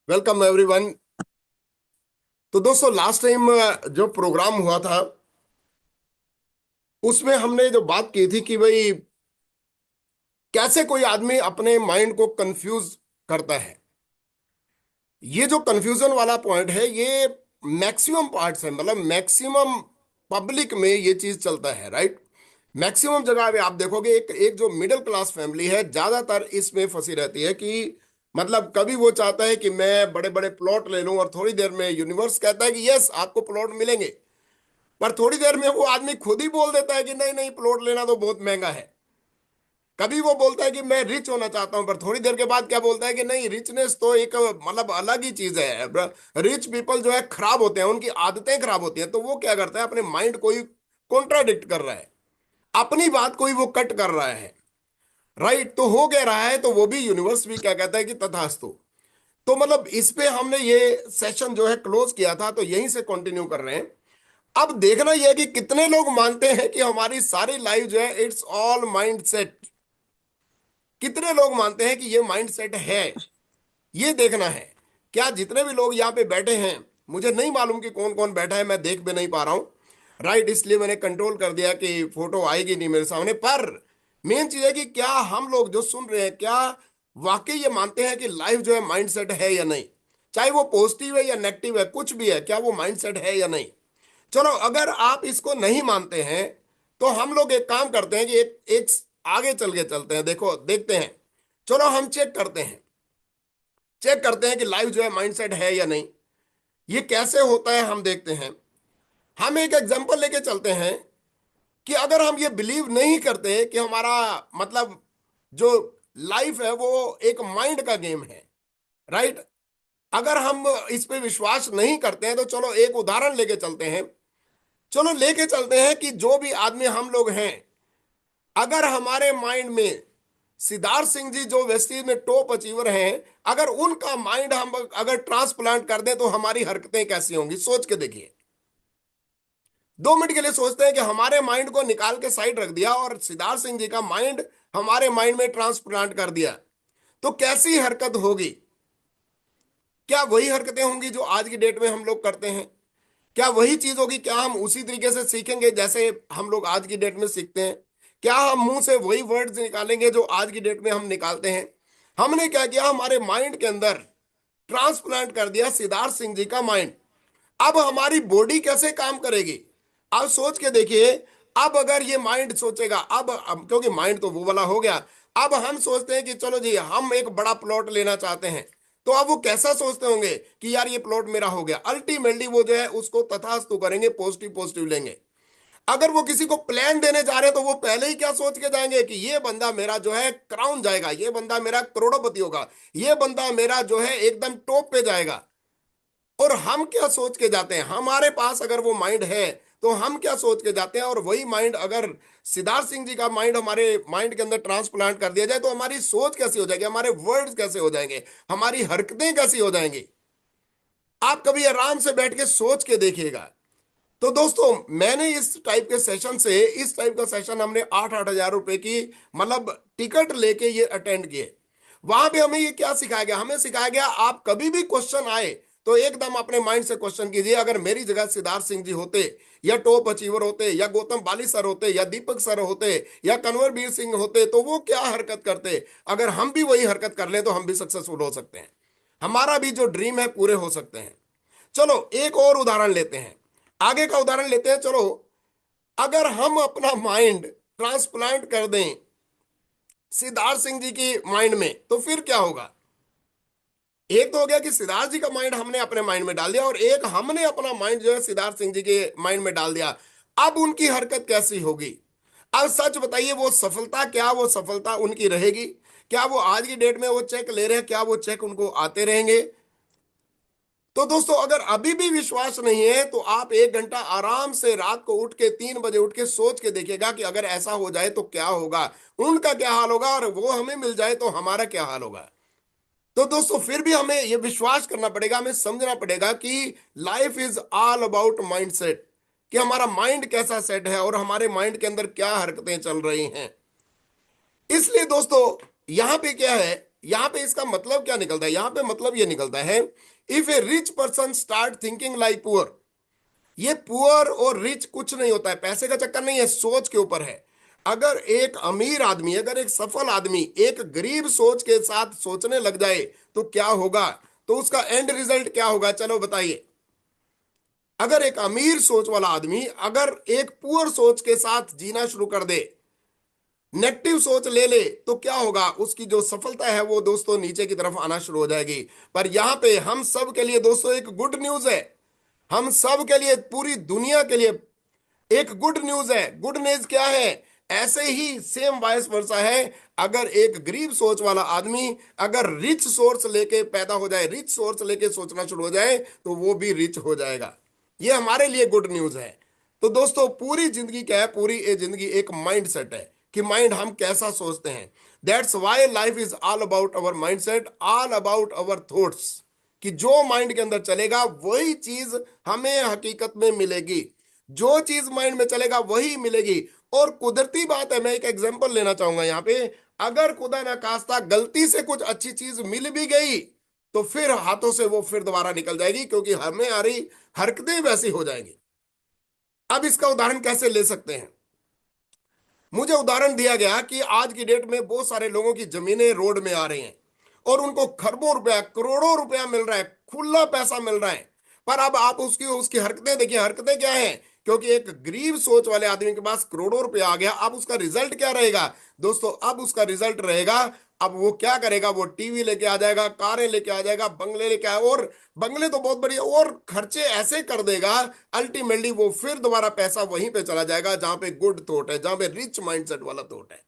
Welcome everyone. तो दोस्तों last time जो प्रोग्राम हुआ था उसमें हमने जो बात की थी कि भाई कैसे कोई आदमी अपने माइंड को कंफ्यूज करता है। ये जो कंफ्यूजन वाला पॉइंट है ये मैक्सिमम पार्ट्स है, मतलब मैक्सिमम पब्लिक में ये चीज चलता है, राइट। मैक्सिमम जगह पे आप देखोगे एक एक जो मिडिल क्लास फैमिली है ज्यादातर इसमें फंसी रहती है कि मतलब कभी वो चाहता है कि मैं बड़े बड़े प्लॉट ले लूं और थोड़ी देर में यूनिवर्स कहता है कि यस आपको प्लॉट मिलेंगे, पर थोड़ी देर में वो आदमी खुद ही बोल देता है कि नहीं नहीं प्लॉट लेना तो बहुत महंगा है। कभी वो बोलता है कि मैं रिच होना चाहता हूं, पर थोड़ी देर के बाद क्या बोलता है कि नहीं रिचनेस तो एक मतलब अलग ही चीज है। रिच पीपल जो है खराब होते हैं, उनकी आदतें खराब होती हैं, तो वो क्या करता है अपने माइंड को ही कॉन्ट्राडिक्ट कर रहा है, अपनी बात को ही वो कट कर रहा है, राइट। तो हो क्या रहा है, तो वो भी यूनिवर्स भी क्या कहता है कि तथास्तु। तो मतलब इस पे हमने ये सेशन जो है क्लोज किया था, तो यहीं से कंटिन्यू कर रहे हैं। अब देखना यह है कि कितने लोग मानते हैं कि हमारी सारी लाइफ जो है इट्स ऑल माइंड सेट। कितने लोग मानते हैं कि ये माइंड सेट है, ये देखना है। क्या जितने भी लोग यहाँ पे बैठे हैं, मुझे नहीं मालूम कि कौन कौन बैठा है, मैं देख भी नहीं पा रहा हूं, राइट। इसलिए मैंने कंट्रोल कर दिया कि फोटो आएगी नहीं मेरे सामने। पर मेन चीज है कि क्या हम लोग जो सुन रहे हैं क्या वाकई ये मानते हैं कि लाइफ जो है माइंड सेट है या नहीं। चाहे वो पॉजिटिव है या नेगेटिव है, कुछ भी है, क्या वो माइंड सेट है या नहीं। चलो अगर आप इसको नहीं मानते हैं तो हम लोग एक काम करते हैं कि एक आगे चल के चलते हैं, देखो देखते हैं। चलो हम चेक करते हैं कि लाइफ जो है माइंडसेट है या नहीं। ये कैसे होता है हम देखते हैं। हम एक एग्जांपल लेके चलते हैं कि अगर हम ये बिलीव नहीं करते कि हमारा मतलब जो लाइफ है वो एक माइंड का गेम है, राइट। अगर हम इस पे विश्वास नहीं करते हैं तो चलो एक उदाहरण लेके चलते हैं। चलो लेके चलते हैं कि जो भी आदमी हम लोग हैं, अगर हमारे माइंड में सिद्धार्थ सिंह जी जो वेस्टीज में टॉप अचीवर हैं, अगर उनका माइंड हम अगर ट्रांसप्लांट कर दें तो हमारी हरकतें कैसी होंगी, सोच के देखिए। 2 मिनट के लिए सोचते हैं कि हमारे माइंड को निकाल के साइड रख दिया और सिद्धार्थ सिंह जी का माइंड हमारे माइंड में ट्रांसप्लांट कर दिया, तो कैसी हरकत होगी। क्या वही हरकतें होंगी जो आज की डेट में हम लोग करते हैं। क्या वही चीज होगी, क्या हम उसी तरीके से सीखेंगे जैसे हम लोग आज की डेट में सीखते हैं। क्या हम मुंह से वही वर्ड्स निकालेंगे जो आज की डेट में हम निकालते हैं। हमने क्या किया, हमारे माइंड के अंदर ट्रांसप्लांट कर दिया सिद्धार्थ सिंह जी का माइंड। अब हमारी बॉडी कैसे काम करेगी, अब सोच के देखिए। अब अगर ये माइंड सोचेगा, अब क्योंकि माइंड तो वो वाला हो गया, अब हम सोचते हैं कि चलो जी हम एक बड़ा प्लॉट लेना चाहते हैं, तो अब वो कैसा सोचते होंगे कि यार ये प्लॉट मेरा हो गया। अल्टीमेटली वो जो है उसको तथास्तु करेंगे, पॉजिटिव पॉजिटिव लेंगे। अगर वो किसी को प्लान देने जा रहे हैं तो वो पहले ही क्या सोच के जाएंगे कि ये बंदा मेरा जो है क्राउन जाएगा, ये बंदा मेरा करोड़पति होगा, ये बंदा मेरा जो है एकदम टॉप पे जाएगा। और हम क्या सोच के जाते हैं, हमारे पास अगर वो माइंड है तो हम क्या सोच के जाते हैं। और वही माइंड अगर सिद्धार्थ सिंह जी का माइंड हमारे माइंड के अंदर ट्रांसप्लांट कर दिया जाए तो हमारी सोच कैसी हो जाएगी, हमारे वर्ड्स कैसे हो जाएंगे, हमारी हरकतें कैसी हो जाएंगी। आप कभी आराम से बैठ के सोच के देखिएगा। तो दोस्तों मैंने इस टाइप का सेशन हमने 8-8 हजार रुपए की मतलब टिकट लेके ये अटेंड किए। वहां पे हमें ये क्या सिखाया गया, हमें सिखाया गया आप कभी भी क्वेश्चन आए तो एकदम अपने माइंड से क्वेश्चन कीजिए, अगर मेरी जगह सिद्धार्थ सिंह जी होते या टॉप अचीवर होते या गौतम बाली सर होते या दीपक सर होते या कन्वर वीर सिंह होते तो वो क्या हरकत करते। अगर हम भी वही हरकत कर लें तो हम भी सक्सेसफुल हो सकते हैं, हमारा भी जो ड्रीम है पूरे हो सकते हैं। चलो एक और उदाहरण लेते हैं, आगे का उदाहरण लेते हैं। चलो अगर हम अपना माइंड ट्रांसप्लांट कर दें सिद्धार्थ सिंह जी की माइंड में तो फिर क्या होगा। एक तो हो गया कि सिद्धार्थ जी का माइंड हमने अपने माइंड में डाल दिया और एक हमने अपना माइंड जो है सिद्धार्थ सिंह जी के माइंड में डाल दिया। अब उनकी हरकत कैसी होगी। अब सच बताइए वो सफलता, क्या वो सफलता उनकी रहेगी। क्या वो आज की डेट में वो चेक ले रहे हैं, क्या वो चेक उनको आते रहेंगे। तो दोस्तों अगर अभी भी विश्वास नहीं है तो आप 1 घंटा आराम से रात को उठ के 3 बजे उठ के सोच के देखिएगा कि अगर ऐसा हो जाए तो क्या होगा, उनका क्या हाल होगा, और वो हमें मिल जाए तो हमारा क्या हाल होगा। तो दोस्तों फिर भी हमें यह विश्वास करना पड़ेगा, हमें समझना पड़ेगा कि life is all about mind set, कि हमारा माइंड कैसा सेट है और हमारे माइंड के अंदर क्या हरकतें चल रही हैं। इसलिए दोस्तों यहां पे क्या है यहां पे इसका मतलब क्या निकलता है? यहां पे मतलब ये निकलता है, if A rich person start thinking like poor, ये पुअर और रिच कुछ नहीं होता है, पैसे का चक्कर नहीं है, सोच के ऊपर है। अगर एक अमीर आदमी, अगर एक सफल आदमी एक गरीब सोच के साथ सोचने लग जाए तो क्या होगा? तो उसका एंड रिजल्ट क्या होगा, चलो बताइए। अगर एक अमीर सोच वाला आदमी अगर एक पुअर सोच के साथ जीना शुरू कर दे, नेगेटिव सोच ले ले, तो क्या होगा? उसकी जो सफलता है वो दोस्तों नीचे की तरफ आना शुरू हो जाएगी। पर यहां पे हम सब के लिए दोस्तों एक गुड न्यूज है, हम सब के लिए, पूरी दुनिया के लिए एक गुड न्यूज है। गुड न्यूज क्या है? ऐसे ही सेम वाइस वर्सा है। अगर एक गरीब सोच वाला आदमी अगर रिच सोर्स लेके पैदा हो जाए, रिच सोर्स लेके सोचना शुरू हो जाए, तो वो भी रिच हो जाएगा। ये हमारे लिए गुड न्यूज है। तो दोस्तों पूरी जिंदगी क्या है? पूरी ये जिंदगी एक माइंड सेट है कि माइंड हम कैसा सोचते हैं। That's why life is all about our mind set, all about our thoughts, कि जो माइंड के अंदर चलेगा वही चीज हमें हकीकत में मिलेगी। जो चीज माइंड में चलेगा वही मिलेगी। और कुदरती बात है, मैं एक एग्जांपल लेना चाहूंगा यहाँ पे, अगर खुदा ना खास्ता गलती से कुछ अच्छी चीज मिल भी गई तो फिर हाथों से वो फिर दोबारा निकल जाएगी, क्योंकि हमें आ रही हरकतें वैसी हो जाएंगी। अब इसका उदाहरण कैसे ले सकते हैं? मुझे उदाहरण दिया गया कि आज की डेट में बहुत सारे लोगों की जमीनें रोड में आ रही हैं और उनको खरबों रुपया, करोड़ों रुपया मिल रहा है, खुला पैसा मिल रहा है। पर अब आप उसकी उसकी हरकतें देखिए, हरकतें क्या है? क्योंकि एक गरीब सोच वाले आदमी के पास करोड़ों रुपया आ गया, अब उसका रिजल्ट क्या रहेगा दोस्तों? अब उसका रिजल्ट रहेगा, अब वो क्या करेगा? वो टीवी लेके आ जाएगा, कारें लेके आ जाएगा, बंगले लेके आए, और बंगले तो बहुत बढ़िया, और खर्चे ऐसे कर देगा, अल्टीमेटली वो फिर दोबारा पैसा वहीं पे चला जाएगा जहां पे गुड थॉट है, जहां पे रिच माइंडसेट वाला थॉट है।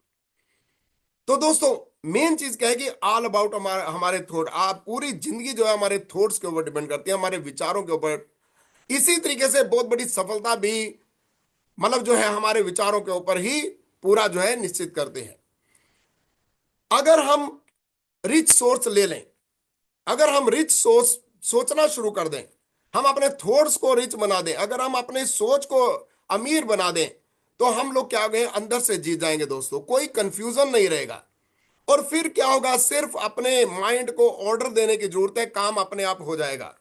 तो दोस्तों मेन चीज क्या है कि ऑल अबाउट हमारे हमारे थॉट, आप पूरी जिंदगी जो है हमारे थॉट्स के ऊपर डिपेंड करती है, हमारे विचारों के ऊपर। इसी तरीके से बहुत बड़ी सफलता भी मतलब जो है हमारे विचारों के ऊपर ही पूरा जो है निश्चित करते हैं। अगर हम रिच सोर्स ले लें, अगर हम रिच सोच सोचना शुरू कर दें, हम अपने थॉट्स को रिच बना दें, अगर हम अपने सोच को अमीर बना दें, तो हम लोग क्या हो गए? अंदर से जीत जाएंगे दोस्तों, कोई कंफ्यूजन नहीं रहेगा। और फिर क्या होगा? सिर्फ अपने माइंड को ऑर्डर देने की जरूरत है, काम अपने आप हो जाएगा।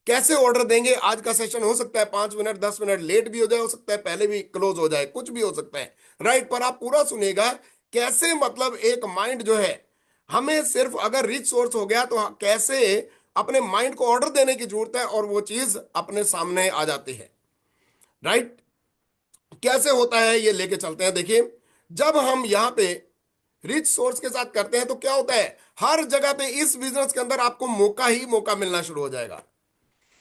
कैसे ऑर्डर देंगे? आज का सेशन हो सकता है 5 मिनट 10 मिनट लेट भी हो जाए, हो सकता है पहले भी क्लोज हो जाए, कुछ भी हो सकता है, राइट? पर आप पूरा सुनिएगा कैसे, मतलब एक माइंड जो है, हमें सिर्फ अगर रिच सोर्स हो गया तो कैसे अपने माइंड को ऑर्डर देने की जरूरत है और वो चीज अपने सामने आ जाती है, राइट? कैसे होता है ये लेके चलते हैं। देखिए, जब हम यहाँ पे रिच सोर्स के साथ करते हैं तो क्या होता है? हर जगह पे इस बिजनेस के अंदर आपको मौका ही मौका मिलना शुरू हो जाएगा।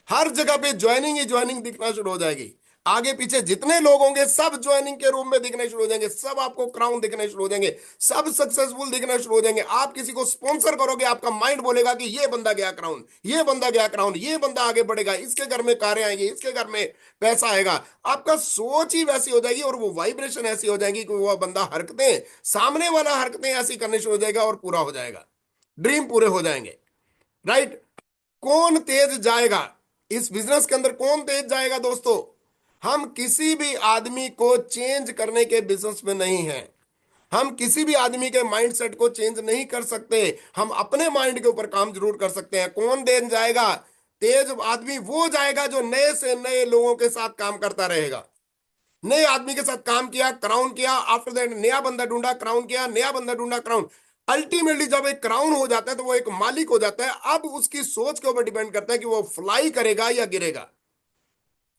हर जगह पे ज्वाइनिंग ही ज्वाइनिंग दिखना शुरू हो जाएगी। आगे पीछे जितने लोग होंगे सब ज्वाइनिंग के रूम में दिखने शुरू हो जाएंगे, सब आपको क्राउन दिखने शुरू हो जाएंगे, सब सक्सेसफुल दिखने शुरू हो जाएंगे। आप किसी को स्पॉन्सर करोगे, आपका माइंड बोलेगा कि ये बंदा गया क्राउन, ये बंदा गया क्राउन, ये बंदा आगे बढ़ेगा, इसके घर में कारें आएंगी, इसके घर में पैसा आएगा। आपका सोच ही वैसी हो जाएगी और वो वाइब्रेशन ऐसी हो जाएगी कि वो बंदा हरकतें, सामने वाला हरकतें ऐसी करने शुरू हो जाएगा और पूरा हो जाएगा, ड्रीम पूरे हो जाएंगे, राइट? कौन तेज जाएगा इस बिजनेस के अंदर? कौन तेज जाएगा दोस्तों? हम किसी भी आदमी को चेंज करने के बिजनेस में नहीं है। हम किसी भी आदमी के माइंडसेट को चेंज नहीं कर सकते, हम अपने माइंड के ऊपर काम जरूर कर सकते हैं। कौन तेज जाएगा? तेज आदमी वो जाएगा जो नए से नए लोगों के साथ काम करता रहेगा। नए आदमी के साथ काम किया, क्राउन किया, आफ्टर दैट नया बंदा ढूंढा, क्राउन किया, नया बंदा ढूंढा, क्राउन। अल्टीमेटली जब एक क्राउन हो जाता है तो वो एक मालिक हो जाता है। अब उसकी सोच के ऊपर डिपेंड करता है कि वो फ्लाई करेगा या गिरेगा।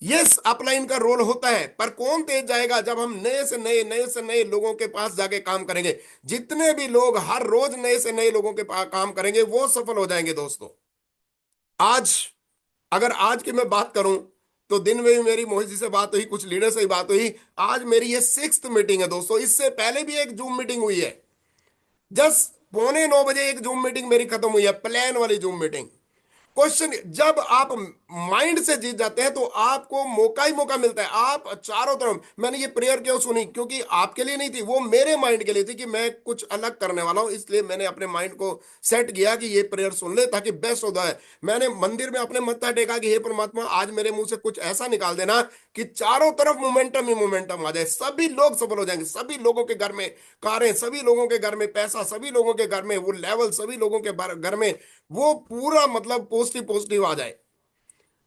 यस, अपलाइन का रोल होता है, पर कौन तेज जाएगा? जब हम नए से नए लोगों के पास जाके काम करेंगे। जितने भी लोग हर रोज नए से नए लोगों के पास काम करेंगे वो सफल हो जाएंगे दोस्तों। आज अगर आज की मैं बात करूं तो दिन में भी मेरी मोहित जी से बात हुई, कुछ लीडर से ही बात हुई। आज मेरी ये 6th मीटिंग है दोस्तों। इससे पहले भी एक जूम मीटिंग हुई है, जस्ट 8:45 एक जूम मीटिंग मेरी खत्म हुई है, प्लान वाली जूम मीटिंग। क्वेश्चन, जब आप माइंड से जीत जाते हैं तो आपको मौका ही मौका मिलता है। आप चारों तरफ, मैंने ये प्रेयर क्यों सुनी, क्योंकि आपके लिए नहीं थी, वो मेरे माइंड के लिए थी कि मैं कुछ अलग करने वाला हूं, इसलिए मैंने अपने माइंड को सेट किया कि ये प्रेयर सुन ले ताकि बेस्ट होता है। मैंने मंदिर में अपने मत्था टेका कि हे परमात्मा, आज मेरे मुंह से कुछ ऐसा निकाल देना कि चारों तरफ मोमेंटम ही मोमेंटम आ जाए, सभी लोग सफल हो जाएंगे, सभी लोगों के घर में कारें, सभी लोगों के घर में पैसा, सभी लोगों के घर में वो लेवल, सभी लोगों के घर में वो पूरा मतलब पॉजिटिव पॉजिटिव आ जाए।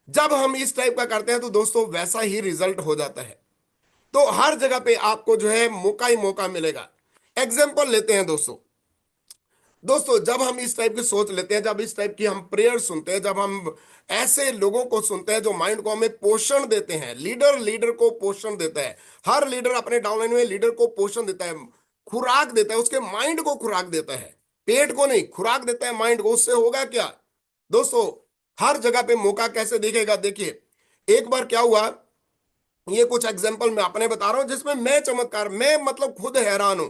जब हम इस टाइप का करते हैं तो दोस्तों वैसा ही रिजल्ट हो जाता है। तो हर जगह पे आपको जो है मौका ही मौका मिलेगा। एग्जाम्पल लेते हैं दोस्तों। दोस्तों जब हम इस टाइप की सोच लेते हैं, जब इस टाइप की हम प्रेयर सुनते हैं, जब हम ऐसे लोगों को सुनते हैं जो माइंड को हमें पोषण देते हैं, लीडर लीडर को पोषण देता है, हर लीडर अपने डाउनलाइन में लीडर को पोषण देता है, खुराक देता है, उसके माइंड को खुराक देता है, पेट को नहीं, खुराक देता है माइंड को। उससे होगा क्या दोस्तों, हर जगह पे मौका कैसे दिखेगा। देखिए एक बार क्या हुआ, ये कुछ एग्जांपल मैं अपने बता रहा हूं जिसमें मैं चमत्कार, मैं मतलब खुद हैरान हूं।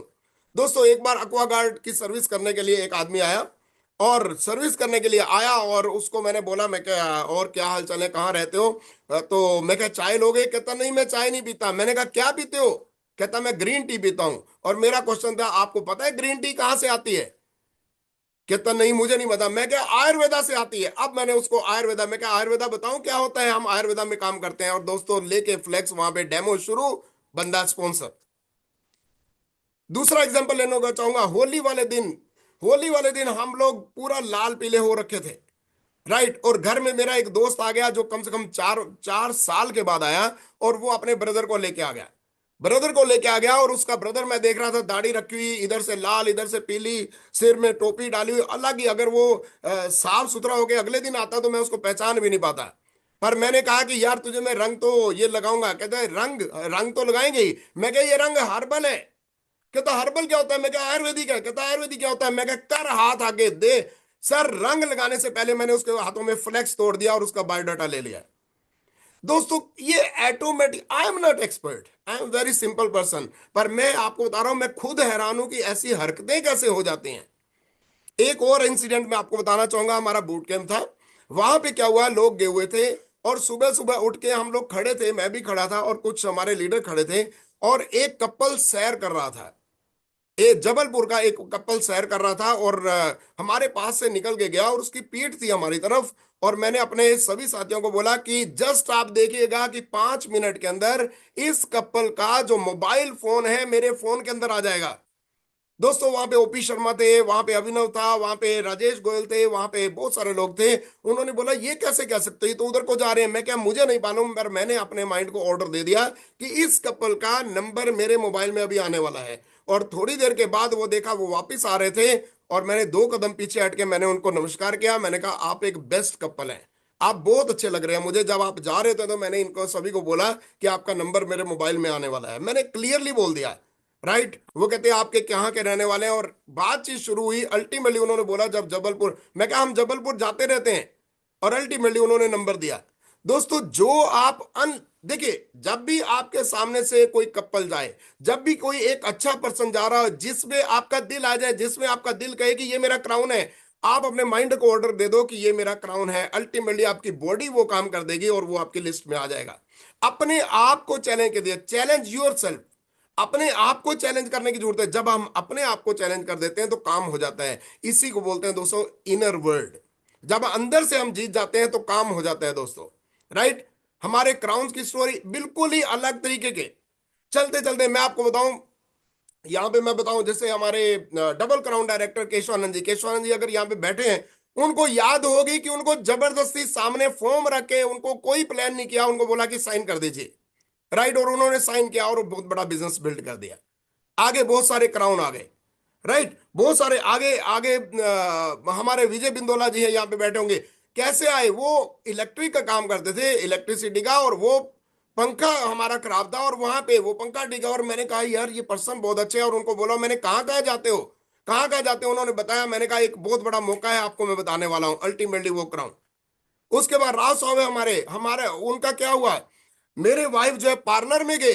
दोस्तों एक बार एक्वागार्ड की सर्विस करने के लिए एक आदमी आया, और सर्विस करने के लिए आया, और उसको मैंने बोला, मैं क्या और क्या हाल चाल है, कहाँ रहते हो, तो मैं क्या चाय लोगे, कहता नहीं मैं चाय नहीं पीता। मैंने कहा क्या पीते हो, कहता मैं ग्रीन टी पीता हूं। और मेरा क्वेश्चन था, आपको पता है ग्रीन टी कहाँ से आती है, कहता नहीं मुझे नहीं पता। मैं क्या आयुर्वेदा से आती है। अब मैंने उसको आयुर्वेदा, मैं क्या आयुर्वेदा बताऊं क्या होता है, हम आयुर्वेदा में काम करते हैं। और दोस्तों लेके फ्लेक्स वहां पे डेमो शुरू, बंदा स्पॉन्सर। दूसरा एग्जांपल लेने को चाहूंगा, होली वाले दिन, होली वाले दिन हम लोग पूरा लाल पीले हो रखे थे, राइट। और घर में मेरा एक दोस्त आ गया जो कम से कम चार चार साल के बाद आया, और वो अपने ब्रदर को लेके आ गया, ब्रदर को लेके आ गया। और उसका ब्रदर मैं देख रहा था, दाढ़ी रखी हुई, इधर से लाल इधर से पीली, सिर में टोपी डाली हुई, अलग ही। अगर वो साफ सुथरा होके अगले दिन आता तो मैं उसको पहचान भी नहीं पाता। पर मैंने कहा कि यार तुझे मैं रंग तो ये लगाऊंगा, कहता है रंग, रंग तो लगाएंगे ही। मैं क्या ये रंग हर्बल है, कहता हर्बल क्या होता है, मैं क्या आयुर्वेदिक है, कहता आयुर्वेदिक क्या होता है। मैं क्या कर हाथ आगे दे। सर रंग लगाने से पहले मैंने उसके हाथों में फ्लेक्स तोड़ दिया और उसका बायोडाटा ले लिया। दोस्तों ये automatic, I am not expert, I am very simple person, पर मैं आपको बता रहा हूं, मैं खुद हैरान हूं कि ऐसी हरकतें कैसे हो जाती हैं। एक और इंसिडेंट मैं आपको बताना चाहूंगा, हमारा बूट कैंप था, वहां पे क्या हुआ, लोग गए हुए थे, और सुबह सुबह उठ के हम लोग खड़े थे, मैं भी खड़ा था और कुछ हमारे लीडर खड़े थे, और एक कपल सैर कर रहा था, जबलपुर का एक कपल सैर कर रहा था, और हमारे पास से निकल के गया और उसकी पीठ थी हमारी तरफ। और मैंने अपने सभी साथियों को बोला कि जस्ट आप देखिएगा कि 5 मिनट के अंदर इस कपल का जो मोबाइल फोन है मेरे फोन के अंदर आ जाएगा। दोस्तों वहां पे ओपी शर्मा थे, वहां पे अभिनव था, वहां पे राजेश गोयल थे, वहां पे बहुत सारे लोग थे। उन्होंने बोला ये कैसे कह सकते हो, ये तो उधर को जा रहे हैं। मैं क्या, मुझे नहीं मालूम, पर मैंने अपने माइंड को ऑर्डर दे दिया कि इस कपल का नंबर मेरे मोबाइल में अभी आने वाला है। और थोड़ी देर के बाद वो देखा, वो वापिस आ रहे थे, और मैंने 2 कदम पीछे हट के मैंने उनको नमस्कार किया। मैंने कहा आप एक बेस्ट कपल हैं, आप बहुत अच्छे लग रहे हैं मुझे। जब आप जा रहे थे तो मैंने इनको सभी को बोला कि आपका नंबर मेरे मोबाइल में आने वाला है, मैंने क्लियरली बोल दिया, राइट। वो कहते हैं आपके कहाँ के रहने वाले हैं, और बातचीत शुरू हुई। अल्टीमेटली उन्होंने बोला जब जबलपुर, मैं कहा हम जबलपुर जाते रहते हैं, और अल्टीमेटली उन्होंने नंबर दिया। दोस्तों जो आप देखिए, जब भी आपके सामने से कोई कपल जाए, जब भी कोई एक अच्छा पर्सन जा रहा हो जिसमें आपका दिल आ जाए, जिसमें आपका दिल कहे कि ये मेरा क्राउन है, आप अपने माइंड को ऑर्डर दे दो कि ये मेरा क्राउन है, अल्टीमेटली आपकी बॉडी वो काम कर देगी और वो आपकी लिस्ट में आ जाएगा। अपने आप को चैलेंज के दिए, चैलेंज योर सेल्फ, अपने आप को चैलेंज करने की जरूरत है। जब हम अपने आप को चैलेंज कर देते हैं तो काम हो जाता है। इसी को बोलते हैं दोस्तों इनर वर्ल्ड। जब अंदर से हम जीत जाते हैं तो काम हो जाता है दोस्तों, राइट। हमारे क्राउन्स की स्टोरी बिल्कुल ही अलग तरीके के। चलते चलते मैं आपको बताऊं, यहाँ पे मैं बताऊं, जैसे हमारे डबल क्राउन डायरेक्टर केशवानंद जी, केशवानंद जी अगर यहाँ पे बैठे हैं, उनको याद होगी कि उनको जबरदस्ती सामने फॉर्म रखे, उनको कोई प्लान नहीं किया, उनको बोला कि साइन कर दीजिए, राइट। और उन्होंने साइन किया और बहुत बड़ा बिजनेस बिल्ड कर दिया। आगे बहुत सारे क्राउन आ गए, राइट, बहुत सारे आगे आगे। हमारे विजय बिंदोला जी है यहाँ पे बैठे होंगे, कैसे आए, वो इलेक्ट्रिक का काम करते थे, इलेक्ट्रिसिटी का, और वो पंखा हमारा खराब था और वहां पे वो पंखा टिका। और मैंने कहा यार ये पर्सन बहुत अच्छे हैं, और उनको बोला, मैंने कहाँ कहाँ जाते हो, कहाँ कहाँ जाते हो, उन्होंने बताया। मैंने कहा एक बहुत बड़ा मौका है आपको मैं बताने वाला हूँ, अल्टीमेटली वो क्राउन। उसके बाद राव साहब है हमारे हमारे उनका क्या हुआ, मेरे वाइफ जो है पार्लर में गए,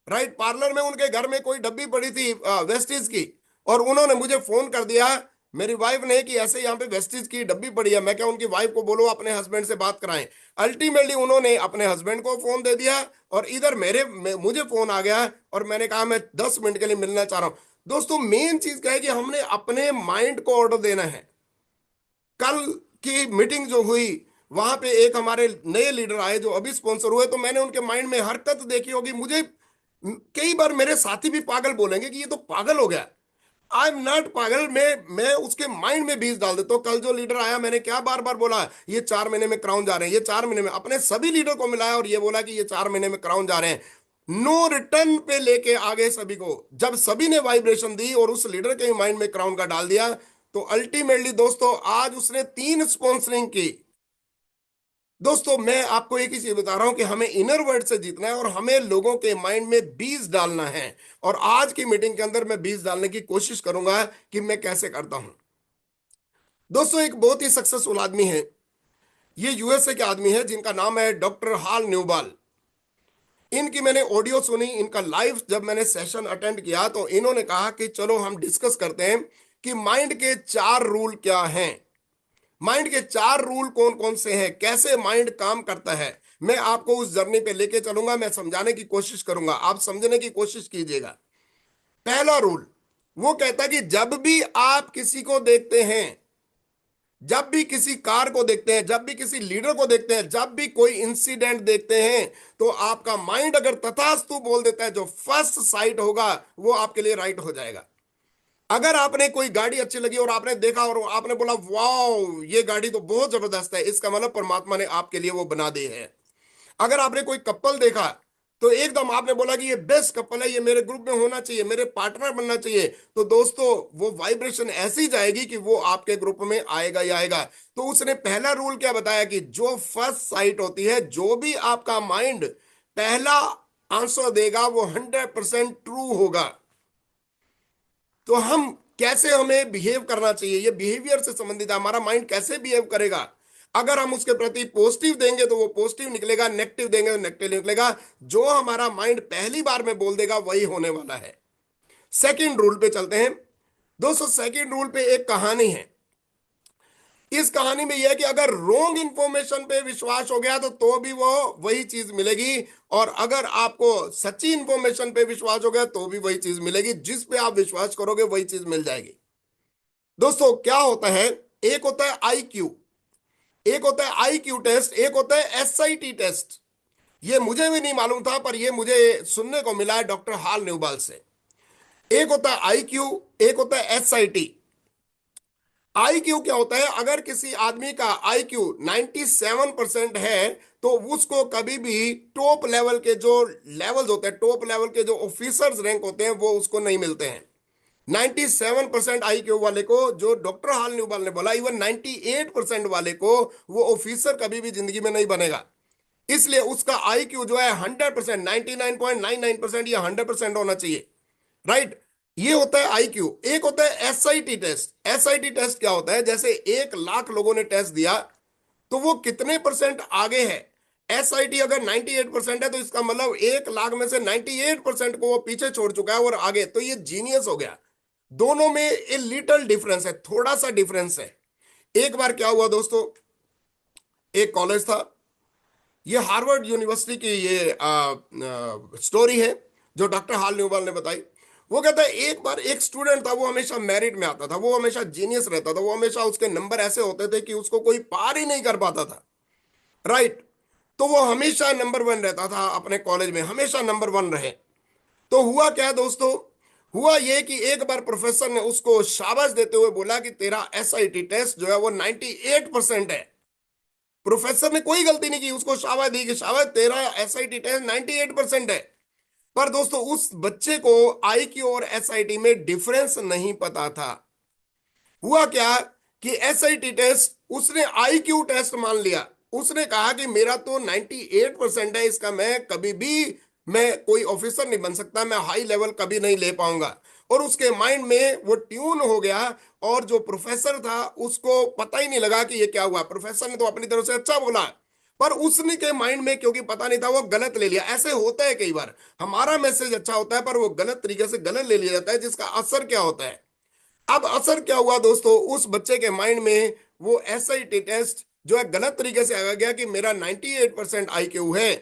राइट, पार्लर में उनके घर में कोई डब्बी पड़ी थी वेस्टीज की, और उन्होंने मुझे फोन कर दिया मेरी वाइफ ने कि ऐसे यहाँ पे वेस्टिज की डब्बी पड़ी है, मैं क्या उनकी वाइफ को बोलो अपने हस्बैंड से बात कराएं। अल्टीमेटली उन्होंने अपने हस्बैंड को फोन दे दिया और इधर मुझे फोन आ गया और मैंने कहा मैं 10 मिनट के लिए मिलना चाह रहा हूं। दोस्तों मेन चीज क्या है कि हमने अपने माइंड को ऑर्डर देना है। कल की मीटिंग जो हुई, वहां पे एक हमारे नए लीडर आए जो अभी स्पॉन्सर हुए, तो मैंने उनके माइंड में हरकत देखी होगी। मुझे कई बार मेरे साथी भी पागल बोलेंगे कि ये तो पागल हो गया। आई एम नॉट पागल। मैं उसके माइंड में बीज डाल देता हूँ। कल जो लीडर आया, मैंने क्या बार बार बोला, ये 4 महीने में क्राउन जा रहे हैं, ये 4 महीने में, अपने सभी लीडर को मिलाया और ये बोला कि ये 4 महीने में क्राउन जा रहे हैं। नो रिटर्न पे लेके आगे सभी को, जब सभी ने वाइब्रेशन दी और उस लीडर के माइंड में क्राउन का डाल दिया, तो अल्टीमेटली दोस्तों आज उसने 3 स्पॉन्सरिंग की। दोस्तों मैं आपको एक ही चीज बता रहा हूं कि हमें इनर वर्ल्ड से जीतना है और हमें लोगों के माइंड में बीज डालना है। और आज की मीटिंग के अंदर मैं बीज डालने की कोशिश करूंगा कि मैं कैसे करता हूं। दोस्तों एक बहुत ही सक्सेसफुल आदमी है, ये यूएसए के आदमी है जिनका नाम है डॉक्टर हाल न्यूबाल। इनकी मैंने ऑडियो सुनी, इनका लाइव जब मैंने सेशन अटेंड किया तो इन्होंने कहा कि चलो हम डिस्कस करते हैं कि माइंड के 4 रूल क्या हैं। माइंड के 4 रूल कौन कौन से हैं, कैसे माइंड काम करता है। मैं आपको उस जर्नी पे लेके चलूंगा, मैं समझाने की कोशिश करूंगा, आप समझने की कोशिश कीजिएगा। पहला रूल वो कहता है कि जब भी आप किसी को देखते हैं, जब भी किसी कार को देखते हैं, जब भी किसी लीडर को देखते हैं, जब भी कोई इंसिडेंट देखते हैं, तो आपका माइंड अगर तथास्तु बोल देता है, जो फर्स्ट साइट होगा वो आपके लिए राइट हो जाएगा। अगर आपने कोई गाड़ी अच्छी लगी और आपने देखा और आपने बोला वाओ ये गाड़ी तो बहुत जबरदस्त है, इसका मतलब परमात्मा ने आपके लिए वो बना दी है। अगर आपने कोई कपल देखा तो एकदम आपने बोला कि ये बेस्ट कपल है, ये मेरे ग्रुप में होना चाहिए, मेरे पार्टनर बनना चाहिए, तो दोस्तों वो वाइब्रेशन ऐसी जाएगी कि वो आपके ग्रुप में आएगा ही आएगा। तो उसने पहला रूल क्या बताया कि जो फर्स्ट साइट होती है, जो भी आपका माइंड पहला आंसर देगा वो 100% ट्रू होगा। तो हम कैसे हमें बिहेव करना चाहिए, ये बिहेवियर से संबंधित है, हमारा माइंड कैसे बिहेव करेगा। अगर हम उसके प्रति पॉजिटिव देंगे तो वो पॉजिटिव निकलेगा, नेगेटिव देंगे तो नेगेटिव निकलेगा। जो हमारा माइंड पहली बार में बोल देगा वही होने वाला है। सेकंड रूल पे चलते हैं दोस्तों। सेकंड रूल पे एक कहानी है। इस कहानी में यह है कि अगर रॉन्ग इंफॉर्मेशन पे विश्वास हो गया तो भी वो वही चीज मिलेगी, और अगर आपको सच्ची इंफॉर्मेशन पे विश्वास हो गया तो भी वही चीज मिलेगी। जिस पे आप विश्वास करोगे वही चीज मिल जाएगी। दोस्तों क्या होता है, एक होता है आईक्यू, एक होता है आईक्यू टेस्ट, एक होता है एसआईटी टेस्ट। ये मुझे भी नहीं मालूम था, पर ये मुझे सुनने को मिला है डॉक्टर हाल न्यूबाल से। एक होता है आईक्यू, एक होता है एसआईटी। आई क्यू क्या होता है, अगर किसी आदमी का आई क्यू 97% है तो उसको कभी भी टॉप लेवल के जो लेवल्स होते हैं, टॉप लेवल के जो ऑफिसर्स रैंक होते हैं वो उसको नहीं मिलते हैं। 97% आई क्यू वाले को, जो डॉक्टर हाल न्यूबाल ने बोला, इवन 98% वाले को वो ऑफिसर कभी भी जिंदगी में नहीं बनेगा। इसलिए उसका आई क्यू जो है 100%, 99.99% या 100% होना चाहिए। राइट, ये होता है आईक्यू। एक होता है एसआईटी टेस्ट। एसआईटी टेस्ट क्या होता है, जैसे 1 लाख लोगों ने टेस्ट दिया तो वो कितने परसेंट आगे है। एसआईटी अगर 98% है तो इसका मतलब 1 लाख में से 98% को वो पीछे छोड़ चुका है और आगे, तो ये जीनियस हो गया। दोनों में ए लिटिल डिफरेंस है, थोड़ा सा डिफरेंस है। एक बार क्या हुआ दोस्तों, एक कॉलेज था, ये हार्वर्ड यूनिवर्सिटी की ये स्टोरी है जो डॉक्टर हाल न्यूबाल ने बताई। वो कहता है एक बार एक स्टूडेंट था, वो हमेशा मेरिट में आता था, वो हमेशा जीनियस रहता था, वो हमेशा उसके नंबर ऐसे होते थे कि उसको कोई पार ही नहीं कर पाता था। राइट, तो वो हमेशा नंबर 1 रहता था अपने कॉलेज में, हमेशा नंबर 1 रहे। तो हुआ क्या दोस्तों, हुआ ये कि एक बार प्रोफेसर ने उसको शाबाश देते हुए बोला कि तेरा एसआईटी टेस्ट जो है वो 98% है। प्रोफेसर ने कोई गलती नहीं की, उसको शाबाश दी कि शाबाश तेरा एसआईटी टेस्ट 98% है। पर दोस्तों उस बच्चे को आईक्यू और एसआईटी में डिफरेंस नहीं पता था। हुआ क्या कि एसआईटी टेस्ट उसने आईक्यू टेस्ट मान लिया। उसने कहा कि मेरा तो 98% है, इसका मैं कभी भी मैं कोई ऑफिसर नहीं बन सकता, मैं हाई लेवल कभी नहीं ले पाऊंगा। और उसके माइंड में वो ट्यून हो गया, और जो प्रोफेसर था उसको पता ही नहीं लगा कि ये क्या हुआ। प्रोफेसर ने तो अपनी तरफ से अच्छा बोला, पर उसने के माइंड में क्योंकि पता नहीं था वो गलत ले लिया। ऐसे होता है कई बार, हमारा मैसेज अच्छा होता है पर वो गलत तरीके से गलत ले लिया जाता है, जिसका असर क्या होता है, अब असर क्या हुआ दोस्तों, उस बच्चे के माइंड में वो एसआईटी टेस्ट जो है गलत तरीके से आ गया कि मेरा 98% आईक्यू है।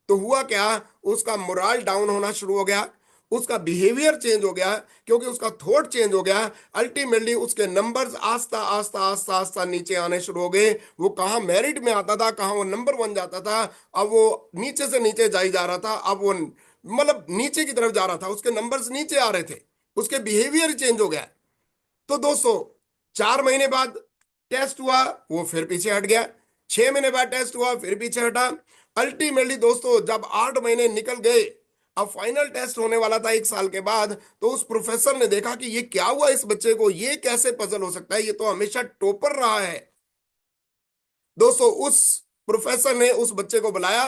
तो हुआ क्या, उसका मोरल डाउन होना शुरू हो गया, उसका बिहेवियर चेंज हो गया, क्योंकि उसका थॉट चेंज हो गया। अल्टीमेटली उसके नंबर्स आस्ता आस्ता आस्ता आस्ता नीचे आने शुरू हो गए। वो कहाँ मेरिट में आता था, कहाँ वो नंबर 1 जाता था, अब वो नीचे से नीचे जाई जा रहा था। अब वो मतलब नीचे की तरफ जा रहा था, उसके नंबर्स नीचे आ रहे थे, उसके बिहेवियर चेंज हो गया। तो दोस्तों 4 महीने बाद टेस्ट हुआ, वो फिर पीछे हट गया। 6 महीने बाद टेस्ट हुआ, फिर पीछे हटा। अल्टीमेटली दोस्तों जब 8 महीने निकल गए, अब फाइनल टेस्ट होने वाला था 1 साल के बाद, तो उस प्रोफेसर ने देखा कि ये क्या हुआ इस बच्चे को, ये कैसे पजल हो सकता है, ये तो हमेशा टॉपर रहा है। दोस्तों उस प्रोफेसर ने उस बच्चे को बुलाया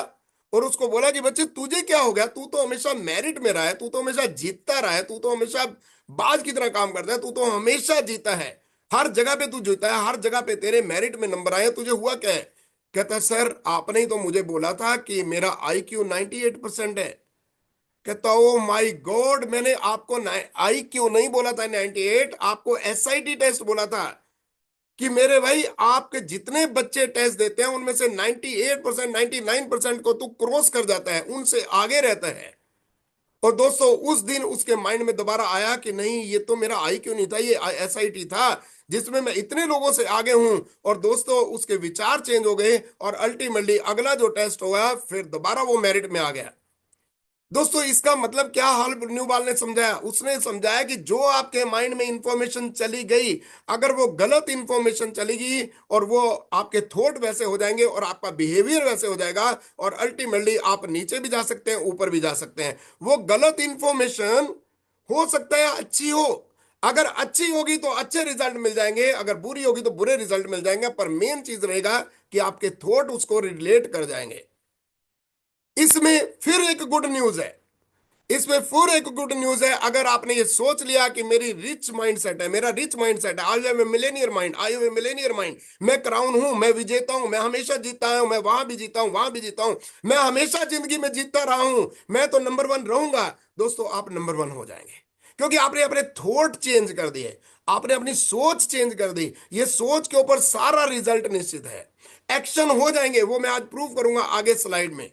और उसको बोला कि बच्चे तुझे क्या हो गया, तू तो हमेशा मेरिट में रहा है, तू तो हमेशा जीतता रहा है, तू तो हमेशा बाज की तरह काम करता है, तू तो हमेशा जीता है, हर जगह पे तू जीता है, हर जगह पे तेरे मेरिट में नंबर आए, तुझे हुआ क्या है। कहता है सर आपने ही तो मुझे बोला था कि मेरा आईक्यू 98% है। कहता ओ माय गॉड, मैंने आपको आईक्यू नहीं बोला था 98, आपको एसआईटी टेस्ट बोला था कि मेरे भाई आपके जितने बच्चे टेस्ट देते हैं उनमें से 98% 99% को तू क्रॉस कर जाता है, उनसे आगे रहता है। और दोस्तों उस दिन उसके माइंड में दोबारा आया कि नहीं, ये तो मेरा आई क्यों नहीं था, ये एसआईटी था जिसमें मैं इतने लोगों से आगे हूं। और दोस्तों उसके विचार चेंज हो गए और अल्टीमेटली अगला जो टेस्ट हुआ फिर दोबारा वो मेरिट में आ गया। दोस्तों इसका मतलब क्या हाल न्यूबाल ने समझाया, उसने समझाया कि जो आपके माइंड में इंफॉर्मेशन चली गई, अगर वो गलत इंफॉर्मेशन चली गई और वो आपके थॉट वैसे हो जाएंगे और आपका बिहेवियर वैसे हो जाएगा, और अल्टीमेटली आप नीचे भी जा सकते हैं ऊपर भी जा सकते हैं। वो गलत इंफॉर्मेशन हो सकता है अच्छी हो, अगर अच्छी होगी तो अच्छे रिजल्ट मिल जाएंगे, अगर बुरी होगी तो बुरे रिजल्ट मिल जाएंगे, पर मेन चीज रहेगा कि आपके थॉट उसको रिलेट कर जाएंगे। इसमें फिर एक गुड न्यूज है, इसमें फिर एक गुड न्यूज है। अगर आपने ये सोच लिया कि मेरी रिच माइंडसेट है, मेरा रिच माइंडसेट है, I am a millionaire mind, I am a millionaire mind, मैं क्राउन हूं, मैं विजेता हूं, मैं हमेशा जीता हूं, मैं वहां भी जीता हूं, वहां भी जीता हूं, मैं हमेशा जिंदगी में जीतता रहा हूं, मैं तो नंबर 1 रहूंगा। दोस्तों आप नंबर 1 हो जाएंगे, क्योंकि आपने अपने थॉट चेंज कर दिए, आपने अपनी सोच चेंज कर दी। ये सोच के ऊपर सारा रिजल्ट निश्चित है, एक्शन हो जाएंगे, वो मैं आज प्रूव करूंगा आगे स्लाइड में।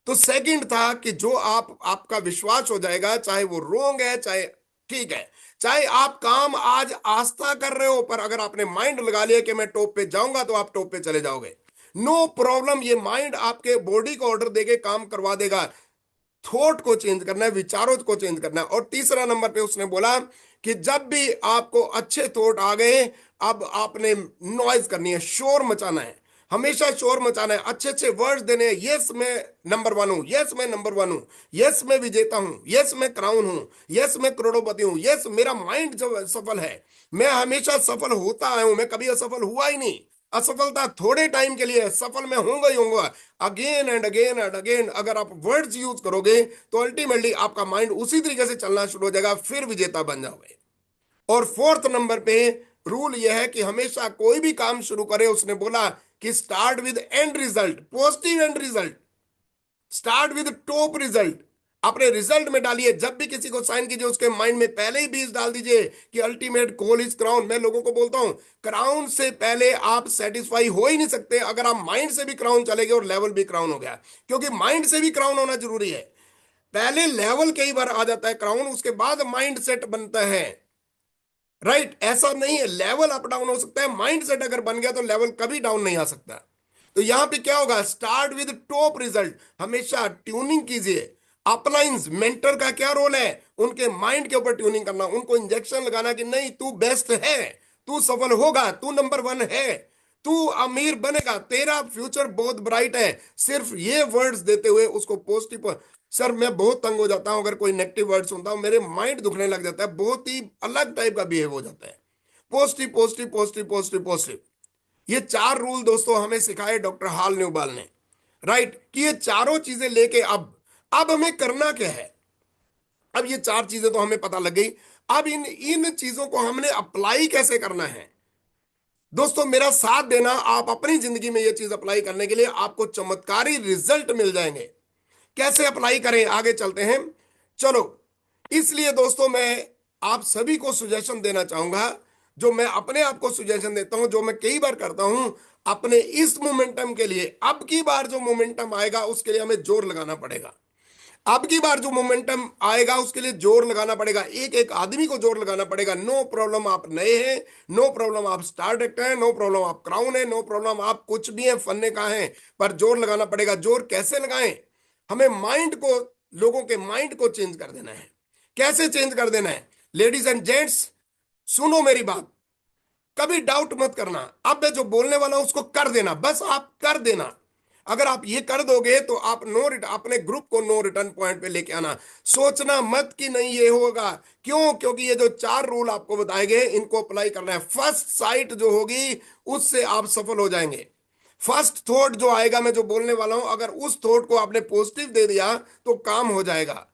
तो सेकंड था कि जो आपका विश्वास हो जाएगा, चाहे वो रोंग है चाहे ठीक है, चाहे आप काम आज आस्था कर रहे हो, पर अगर आपने माइंड लगा लिया कि मैं टॉप पे जाऊंगा तो आप टॉप पे चले जाओगे, नो प्रॉब्लम। ये माइंड आपके बॉडी को ऑर्डर देके काम करवा देगा। थॉट को चेंज करना है, विचारों को चेंज करना है। और तीसरा नंबर पे उसने बोला कि जब भी आपको अच्छे थॉट आ गए, अब आपने नॉइज करनी है, शोर मचाना है, हमेशा शोर मचाना है, अच्छे अच्छे वर्ड्स देने हैं। यस मैं नंबर 1 हूं, यस मैं नंबर 1 हूं, यस मैं विजेता हूं, यस मैं क्राउन हूं, यस मैं करोड़पति हूं, यस मेरा माइंड जो सफल है, मैं हमेशा सफल होता आया हूं, मैं कभी असफल हुआ ही नहीं। असफलता थोड़े टाइम के लिए है, सफल मैं होऊंगा ही होऊंगा। Again and again and again अगर आप वर्ड्स यूज करोगे तो अल्टीमेटली आपका माइंड उसी तरीके से चलना शुरू हो जाएगा, फिर विजेता बन जाओगे। और फोर्थ नंबर पे रूल यह है कि हमेशा कोई भी काम शुरू करे, उसने बोला कि start with and result, positive and result, start with top result. अपने रिजल्ट में डालिए, जब भी किसी को साइन कीजिए उसके माइंड में पहले ही बीज डाल दीजिए कि अल्टीमेट गोल इज क्राउन। मैं लोगों को बोलता हूं क्राउन से पहले आप सेटिस्फाई हो ही नहीं सकते, अगर आप माइंड से भी क्राउन चले गए और लेवल भी क्राउन हो गया, क्योंकि माइंड से भी क्राउन होना जरूरी है। पहले लेवल कई बार आ जाता है क्राउन, उसके बाद माइंड सेट बनता है। राइट, ऐसा नहीं है, लेवल अप डाउन हो सकता है, माइंड सेट अगर बन गया तो लेवल कभी डाउन नहीं आ सकता। तो यहां पे क्या होगा, स्टार्ट विद टॉप रिजल्ट, हमेशा ट्यूनिंग कीजिए। अपलाइंस मेंटर का क्या रोल है, उनके माइंड के ऊपर ट्यूनिंग करना, उनको इंजेक्शन लगाना कि नहीं तू बेस्ट है, तू सफल होगा, तू नंबर 1 है, तू अमीर बनेगा, तेरा फ्यूचर बहुत ब्राइट है। सिर्फ ये वर्ड्स देते हुए उसको पॉजिटिव। सर मैं बहुत तंग हो जाता हूं, अगर कोई नेगेटिव वर्ड सुनता हूं मेरे माइंड दुखने लग जाता है, बहुत ही अलग टाइप का बिहेव हो जाता है। Positive positive positive positive positive, ये 4 रूल दोस्तों हमें सिखाए डॉक्टर हाल न्यूबाल ने। राइट, कि ये चारों चीजें लेके अब हमें करना क्या है। अब ये 4 चीजें तो हमें पता लग गई, अब इन इन चीजों को हमने अप्लाई कैसे करना है। दोस्तों मेरा साथ देना, आप अपनी जिंदगी में ये चीज अप्लाई करने के लिए आपको चमत्कारी रिजल्ट मिल जाएंगे। कैसे अप्लाई करें, आगे चलते हैं। चलो, इसलिए दोस्तों मैं आप सभी को सुजेशन देना चाहूंगा, जो मैं अपने आप को सुजेशन देता हूं, जो मैं कई बार करता हूं अपने इस मोमेंटम के लिए। अब की बार जो मोमेंटम आएगा उसके लिए हमें जोर लगाना पड़ेगा। अब की बार जो मोमेंटम आएगा उसके लिए जोर लगाना पड़ेगा, एक एक आदमी को जोर लगाना पड़ेगा। नो प्रॉब्लम आप नए हैं, नो प्रॉब्लम आप स्टार डायरेक्टर हैं, नो प्रॉब्लम आप क्राउन है, नो प्रॉब्लम आप कुछ भी हैं, फन्ने का हैं, पर जोर लगाना पड़ेगा। जोर कैसे लगाएं? हमें माइंड को, लोगों के माइंड को चेंज कर देना है। कैसे चेंज कर देना है? लेडीज एंड जेंट्स, सुनो मेरी बात, कभी डाउट मत करना। अब मैं जो बोलने वाला हूं उसको कर देना, बस आप कर देना। अगर आप ये कर दोगे तो आप नो रिटर्न, अपने ग्रुप को नो रिटर्न पॉइंट पे लेके आना। सोचना मत कि नहीं ये होगा। क्यों? क्योंकि ये जो 4 रूल आपको बताए गए इनको अप्लाई करना है। फर्स्ट साइट जो होगी उससे आप सफल हो जाएंगे। फर्स्ट थॉट जो आएगा, मैं जो बोलने वाला हूं, अगर उस थॉट को आपने पॉजिटिव दे दिया तो काम हो जाएगा।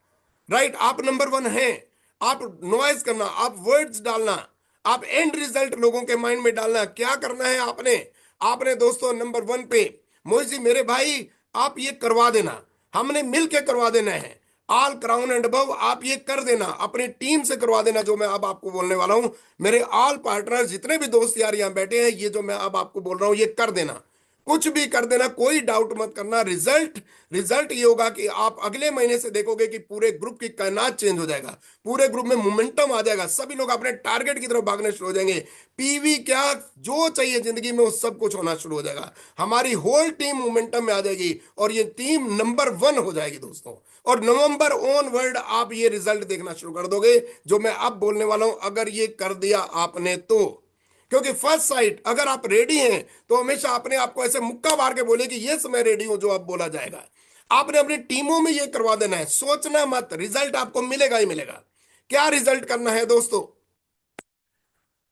राइट? आप नंबर 1 हैं। आप नॉइज करना, आप वर्ड्स डालना, आप एंड रिजल्ट लोगों के माइंड में डालना। क्या करना है आपने? आपने दोस्तों नंबर 1 पे, मोहित जी मेरे भाई आप ये करवा देना, हमने मिल के करवा देना है। ऑल क्राउन एंड अबव आप ये कर देना, अपनी टीम से करवा देना। जो मैं अब आपको बोलने वाला हूं, मेरे ऑल पार्टनर जितने भी दोस्त यार यहां बैठे हैं, ये जो मैं अब आपको बोल रहा हूं ये कर देना। कुछ भी कर देना, कोई डाउट मत करना। रिजल्ट, रिजल्ट ये होगा कि आप अगले महीने से देखोगे कि पूरे ग्रुप की कायनात चेंज हो जाएगा, पूरे ग्रुप में मोमेंटम आ जाएगा, सभी लोग अपने टारगेट की तरफ भागने शुरू हो जाएंगे। पीवी क्या, जो चाहिए जिंदगी में वो सब कुछ होना शुरू हो जाएगा। हमारी होल टीम मोमेंटम में आ जाएगी और ये टीम नंबर 1 हो जाएगी दोस्तों। और नवंबर ऑन वर्ल्ड आप ये रिजल्ट देखना शुरू कर दोगे जो मैं अब बोलने वाला हूं, अगर ये कर दिया आपने तो। क्योंकि फर्स्ट साइट, अगर आप रेडी हैं तो हमेशा अपने आप को ऐसे मुक्का मार के बोले कि यस मैं रेडी हूं, जो अब बोला जाएगा। आपने अपनी टीमों में ये करवा देना है। सोचना मत, रिजल्ट आपको मिलेगा ही मिलेगा। क्या रिजल्ट करना है दोस्तों?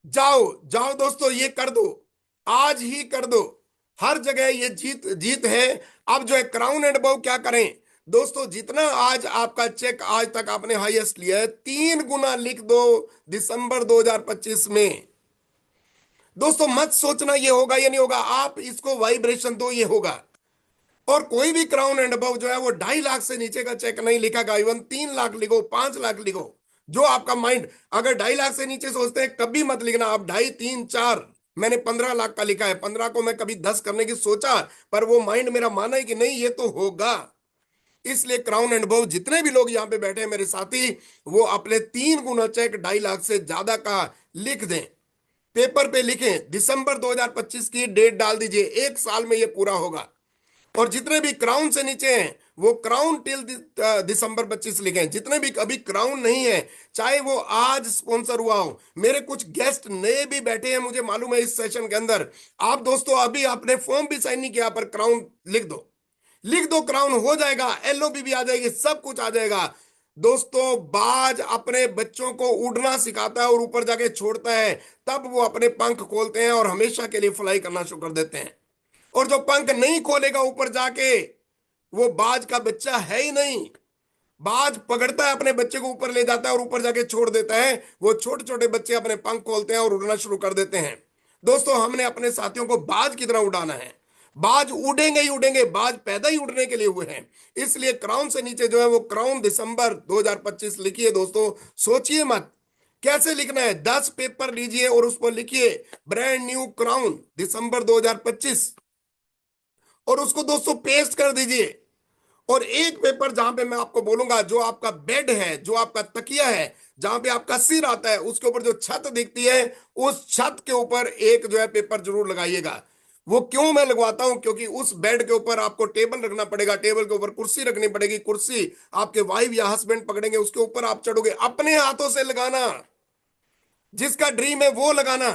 जाओ जाओ दोस्तों, ये कर दो, आज ही कर दो। हर जगह ये जीत जीत है। अब जो है क्राउन एंड अबव क्या करें दोस्तों? जितना आज आपका चेक आज तक आपने हाईएस्ट लिया है, 3 गुना लिख दो दिसंबर 2025 में। दोस्तों मत सोचना ये होगा या नहीं होगा, आप इसको वाइब्रेशन दो, ये होगा। और कोई भी क्राउन एंड अबव जो है वो 2.5 लाख से नीचे का चेक नहीं लिखेगा। इवन 3 लाख लिखो, 5 लाख लिखो, जो आपका माइंड, अगर 2.5 लाख से नीचे सोचते हैं कभी मत लिखना। आप 2.5, 3, 4, मैंने 15 लाख का लिखा है, 15 को मैं कभी 10 करने की सोचा, पर वो माइंड मेरा माना है कि नहीं ये तो होगा। इसलिए क्राउन एंड अबव जितने भी लोग यहाँ पे बैठे हैं मेरे साथी, वो अपने 3 गुना चेक 2.5 लाख से ज्यादा का लिख दें। पेपर पे लिखें, दिसंबर 2025 की डेट डाल दीजिए, 1 साल में ये पूरा होगा। और जितने भी क्राउन से नीचे हैं वो क्राउन टिल दिसंबर 25 लिखें। जितने भी अभी क्राउन नहीं है, चाहे वो आज स्पॉन्सर हुआ हो, मेरे कुछ गेस्ट नए भी बैठे हैं मुझे मालूम है इस सेशन के अंदर। आप दोस्तों अभी आपने फॉर्म भी साइन नहीं किया, पर क्राउन लिख दो, लिख दो, क्राउन हो जाएगा, एलओपी भी आ जाएगी, सब कुछ आ जाएगा। दोस्तों बाज अपने बच्चों को उड़ना सिखाता है और ऊपर जाके छोड़ता है, तब वो अपने पंख खोलते हैं और हमेशा के लिए फ्लाई करना शुरू कर देते हैं। और जो पंख नहीं खोलेगा ऊपर जाके, वो बाज का बच्चा है ही नहीं। बाज पकड़ता है अपने बच्चे को, ऊपर ले जाता है और ऊपर जाके छोड़ देता है। वो छोटे छोटे बच्चे अपने पंख खोलते हैं और उड़ना शुरू कर देते हैं। दोस्तों हमने अपने साथियों को बाज की तरह उड़ाना है। बाज उड़ेंगे ही उड़ेंगे, बाज पैदा ही उड़ने के लिए हुए हैं। इसलिए क्राउन से नीचे जो है वो क्राउन दिसंबर 2025 लिखिए दोस्तों। सोचिए मत कैसे लिखना है, 10 पेपर लीजिए और उस पर लिखिए ब्रांड न्यू क्राउन दिसंबर 2025, और उसको दोस्तों पेस्ट कर दीजिए। और एक पेपर जहां पे मैं आपको बोलूंगा, जो आपका बेड है, जो आपका तकिया है, जहां पे आपका सिर आता है, उसके ऊपर जो छत दिखती है, उस छत के ऊपर एक जो है पेपर जरूर लगाइएगा। वो क्यों मैं लगवाता हूं? क्योंकि उस बेड के ऊपर आपको टेबल रखना पड़ेगा, टेबल के ऊपर कुर्सी रखनी पड़ेगी, कुर्सी आपके वाइफ या हस्बैंड पकड़ेंगे, उसके ऊपर आप चढ़ोगे। अपने हाथों से लगाना, जिसका ड्रीम है वो लगाना।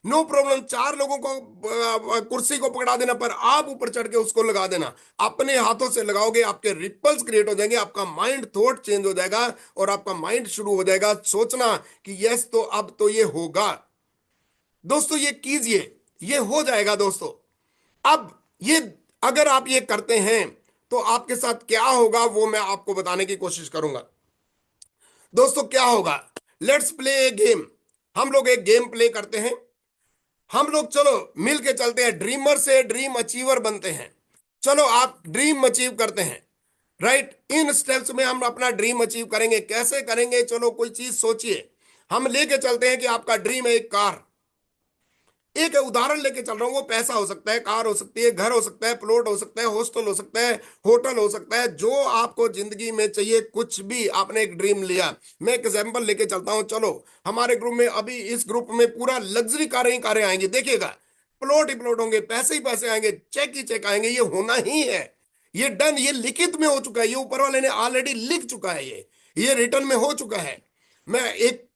नो प्रॉब्लम, 4 लोगों को कुर्सी को पकड़ा देना, पर आप ऊपर चढ़ के उसको लगा देना। अपने हाथों से लगाओगे, आपके रिपल्स क्रिएट हो जाएंगे, आपका माइंड थॉट चेंज हो जाएगा और आपका माइंड शुरू हो जाएगा सोचना कि यस तो अब तो ये होगा। दोस्तों ये कीजिए, ये हो जाएगा दोस्तों। अब ये, अगर आप ये करते हैं तो आपके साथ क्या होगा वो मैं आपको बताने की कोशिश करूंगा। दोस्तों क्या होगा, लेट्स प्ले ए गेम। हम लोग एक गेम प्ले करते हैं। हम लोग चलो मिल के चलते हैं, ड्रीमर से ड्रीम अचीवर बनते हैं। चलो आप ड्रीम अचीव करते हैं। राइट। इन स्टेप्स में हम अपना ड्रीम अचीव करेंगे। कैसे करेंगे? चलो कोई चीज सोचिए। हम लेके चलते हैं कि आपका ड्रीम है एक कार। एक उदाहरण लेके चल रहा हूं, वो पैसा हो सकता है, कार हो सकती है, घर हो सकता है, प्लॉट हो सकता है, हॉस्टल हो सकता है, होटल हो सकता है, जो आपको जिंदगी में चाहिए, कुछ भी आपने एक ड्रीम लिया। मैं एक एग्जांपल लेके चलता हूं। चलो हमारे ग्रुप में अभी, इस ग्रुप में पूरा लग्जरी कारें ही कारें आएंगी, देखिएगा। प्लॉट ही प्लॉट होंगे, पैसे ही पैसे आएंगे, चेक ही चेक आएंगे। ये होना ही है। ये डन, ये लिखित में हो चुका है, ये ऊपर वाले ने ऑलरेडी लिख चुका है, ये रिटर्न में हो चुका है। मैं एक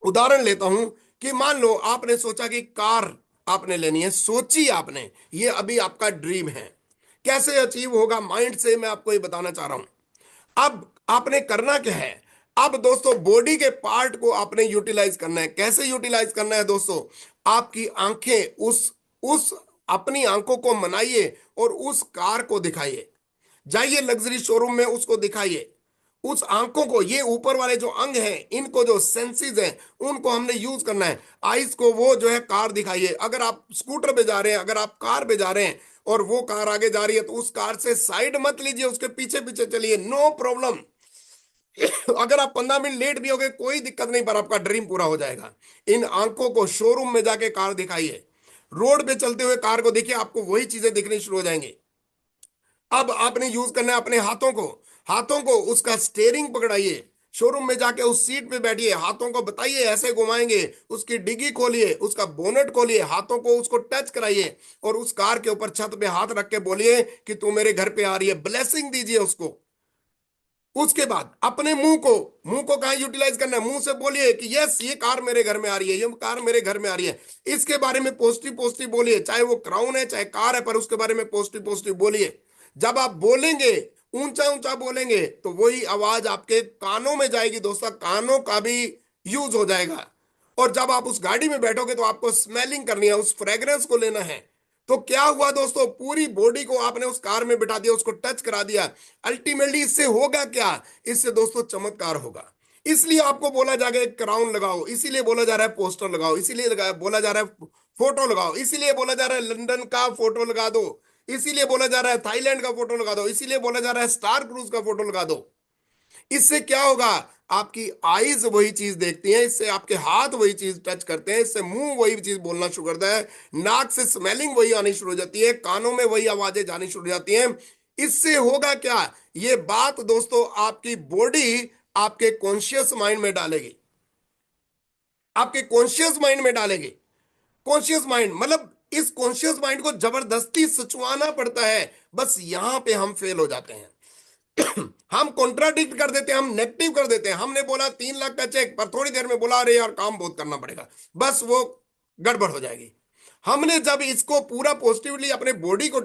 उदाहरण लेता हूं कि मान लो आपने सोचा कि कार आपने लेनी है, सोची आपने, ये अभी आपका ड्रीम है। कैसे अचीव होगा माइंड से, मैं आपको ये बताना चाह रहा हूं। अब आपने करना क्या है? अब दोस्तों बॉडी के पार्ट को आपने यूटिलाइज करना है। कैसे यूटिलाइज करना है दोस्तों? आपकी आंखें उस अपनी आंखों को मनाइए और उस कार को दिखाइए। जाइए लग्जरी शोरूम में, उसको दिखाइए। उस आंखों को, ये ऊपर वाले जो अंग हैं, इनको जो सेंसेस हैं, उनको हमने यूज करना है। आइस को वो जो है कार दिखाइए। अगर आप स्कूटर पे जा रहे हैं, अगर आप कार पे जा रहे हैं और वो कार आगे जा रही है, तो उस कार से साइड मत लीजिए, उसके पीछे पीछे चलिए, नो प्रॉब्लम। अगर आप 15 मिनट लेट भी हो गए कोई दिक्कत नहीं, पर आपका ड्रीम पूरा हो जाएगा। इन आंखों को शोरूम में जाके कार दिखाइए। रोड पे चलते हुए कार को देखिए, आपको वही चीजें दिखनी शुरू हो जाएंगी। अब आपने यूज करना है अपने हाथों को। हाथों को उसका स्टेयरिंग पकड़ाइए। शोरूम में जाके उस सीट पे बैठिए, हाथों को बताइए ऐसे घुमाएंगे। उसकी डिग्गी खोलिए, उसका बोनट खोलिए, हाथों को उसको टच कराइए और उस कार के ऊपर छत पे हाथ रख के बोलिए कि तू मेरे घर पे आ रही है, ब्लेसिंग दीजिए उसको। उसके बाद अपने मुंह को कहाँ यूटिलाइज करना है? मुंह से बोलिए कि यस, ये कार मेरे घर में आ रही है, ये कार मेरे घर में आ रही है। इसके बारे में पॉजिटिव पॉजिटिव बोलिए, चाहे वो क्राउन है चाहे कार है, पर उसके बारे में पॉजिटिव पॉजिटिव बोलिए। जब आप बोलेंगे, ऊंचा ऊंचा बोलेंगे, तो वही आवाज आपके कानों में जाएगी दोस्तों, कानों का भी यूज हो जाएगा। और जब आप उस गाड़ी में बैठोगे तो आपको स्मेलिंग करनी है, उस फ्रेग्रेंस को लेना है। तो क्या हुआ दोस्तों? पूरी बॉडी को आपने उस कार में बिठा दिया, उसको टच करा दिया। अल्टीमेटली इससे होगा क्या? इससे दोस्तों चमत्कार होगा। इसलिए आपको बोला जाएगा एक क्राउन लगाओ, इसीलिए बोला जा रहा है पोस्टर लगाओ, इसीलिए बोला जा रहा है फोटो लगाओ, इसीलिए बोला जा रहा है लंदन का फोटो लगा दो, इसीलिए बोला जा रहा है थाईलैंड का फोटो लगा दो, इसीलिए बोला जा रहा है स्टार क्रूज का फोटो लगा दो। इससे क्या होगा? आपकी आईज वही चीज देखती हैं, इससे आपके हाथ वही चीज टच करते हैं, इससे मुंह वही चीज बोलना शुरू करता है, नाक से स्मेलिंग वही आनी शुरू हो जाती है, कानों में वही आवाजें जानी शुरू हो जाती हैं। इससे होगा क्या? ये बात दोस्तों आपकी बॉडी आपके कॉन्शियस माइंड में डालेगी, आपके कॉन्शियस माइंड में डालेगी। कॉन्शियस माइंड मतलब इस कॉन्शियस माइंड को जबरदस्ती सचवाना पड़ता है। बस यहां पे हम फेल हो जाते हैं। हम कॉन्ट्राडिक्ट कर देते हैं, हम नेगेटिव कर देते हैं। हमने बोला 3 लाख का चेक, पर थोड़ी देर में बोला अरे यार काम बहुत करना पड़ेगा, बस वो गड़बड़ हो जाएगी। हमने जब इसको पूरा पॉजिटिवली अपने बॉडी को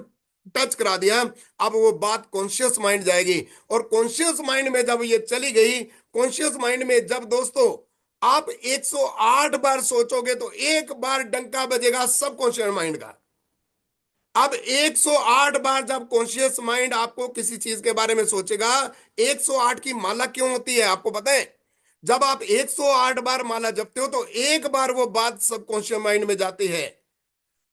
टच करा दिया, अब वो बात कॉन्शियस माइंड जाएगी। और कॉन्शियस माइंड में जब ये चली गई, कॉन्शियस माइंड में जब दोस्तों आप 108 बार सोचोगे, तो एक बार डंका बजेगा सब कॉन्शियस माइंड का। अब 108 बार जब कॉन्शियस माइंड आपको किसी चीज के बारे में सोचेगा, 108 की माला क्यों होती है आपको पता है? जब आप 108 बार माला जपते हो, तो एक बार वो बात सबकॉन्शियस माइंड में जाती है।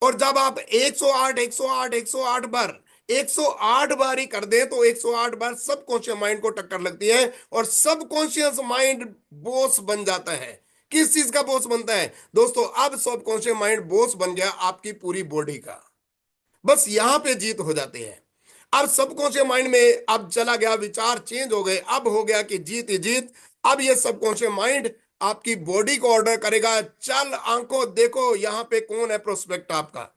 और जब आप 108 108 108 बार 108 बार ही कर दें, तो 108 बार सबकॉन्शियस माइंड को टक्कर लगती है और सबकॉन्शियस माइंड बॉस बन जाता है। किस चीज का बॉस बनता है दोस्तों? अब सबकॉन्शियस माइंड बॉस बन गया आपकी पूरी बॉडी का। बस यहां पे जीत हो जाती है। अब सबकॉन्शियस माइंड में अब चला गया, विचार चेंज हो गए, अब हो गया कि जीत ही जीत। अब ये सबकॉन्शियस माइंड आपकी बॉडी को ऑर्डर करेगा, चल आंखों देखो यहां पे कौन है प्रोस्पेक्ट आपका,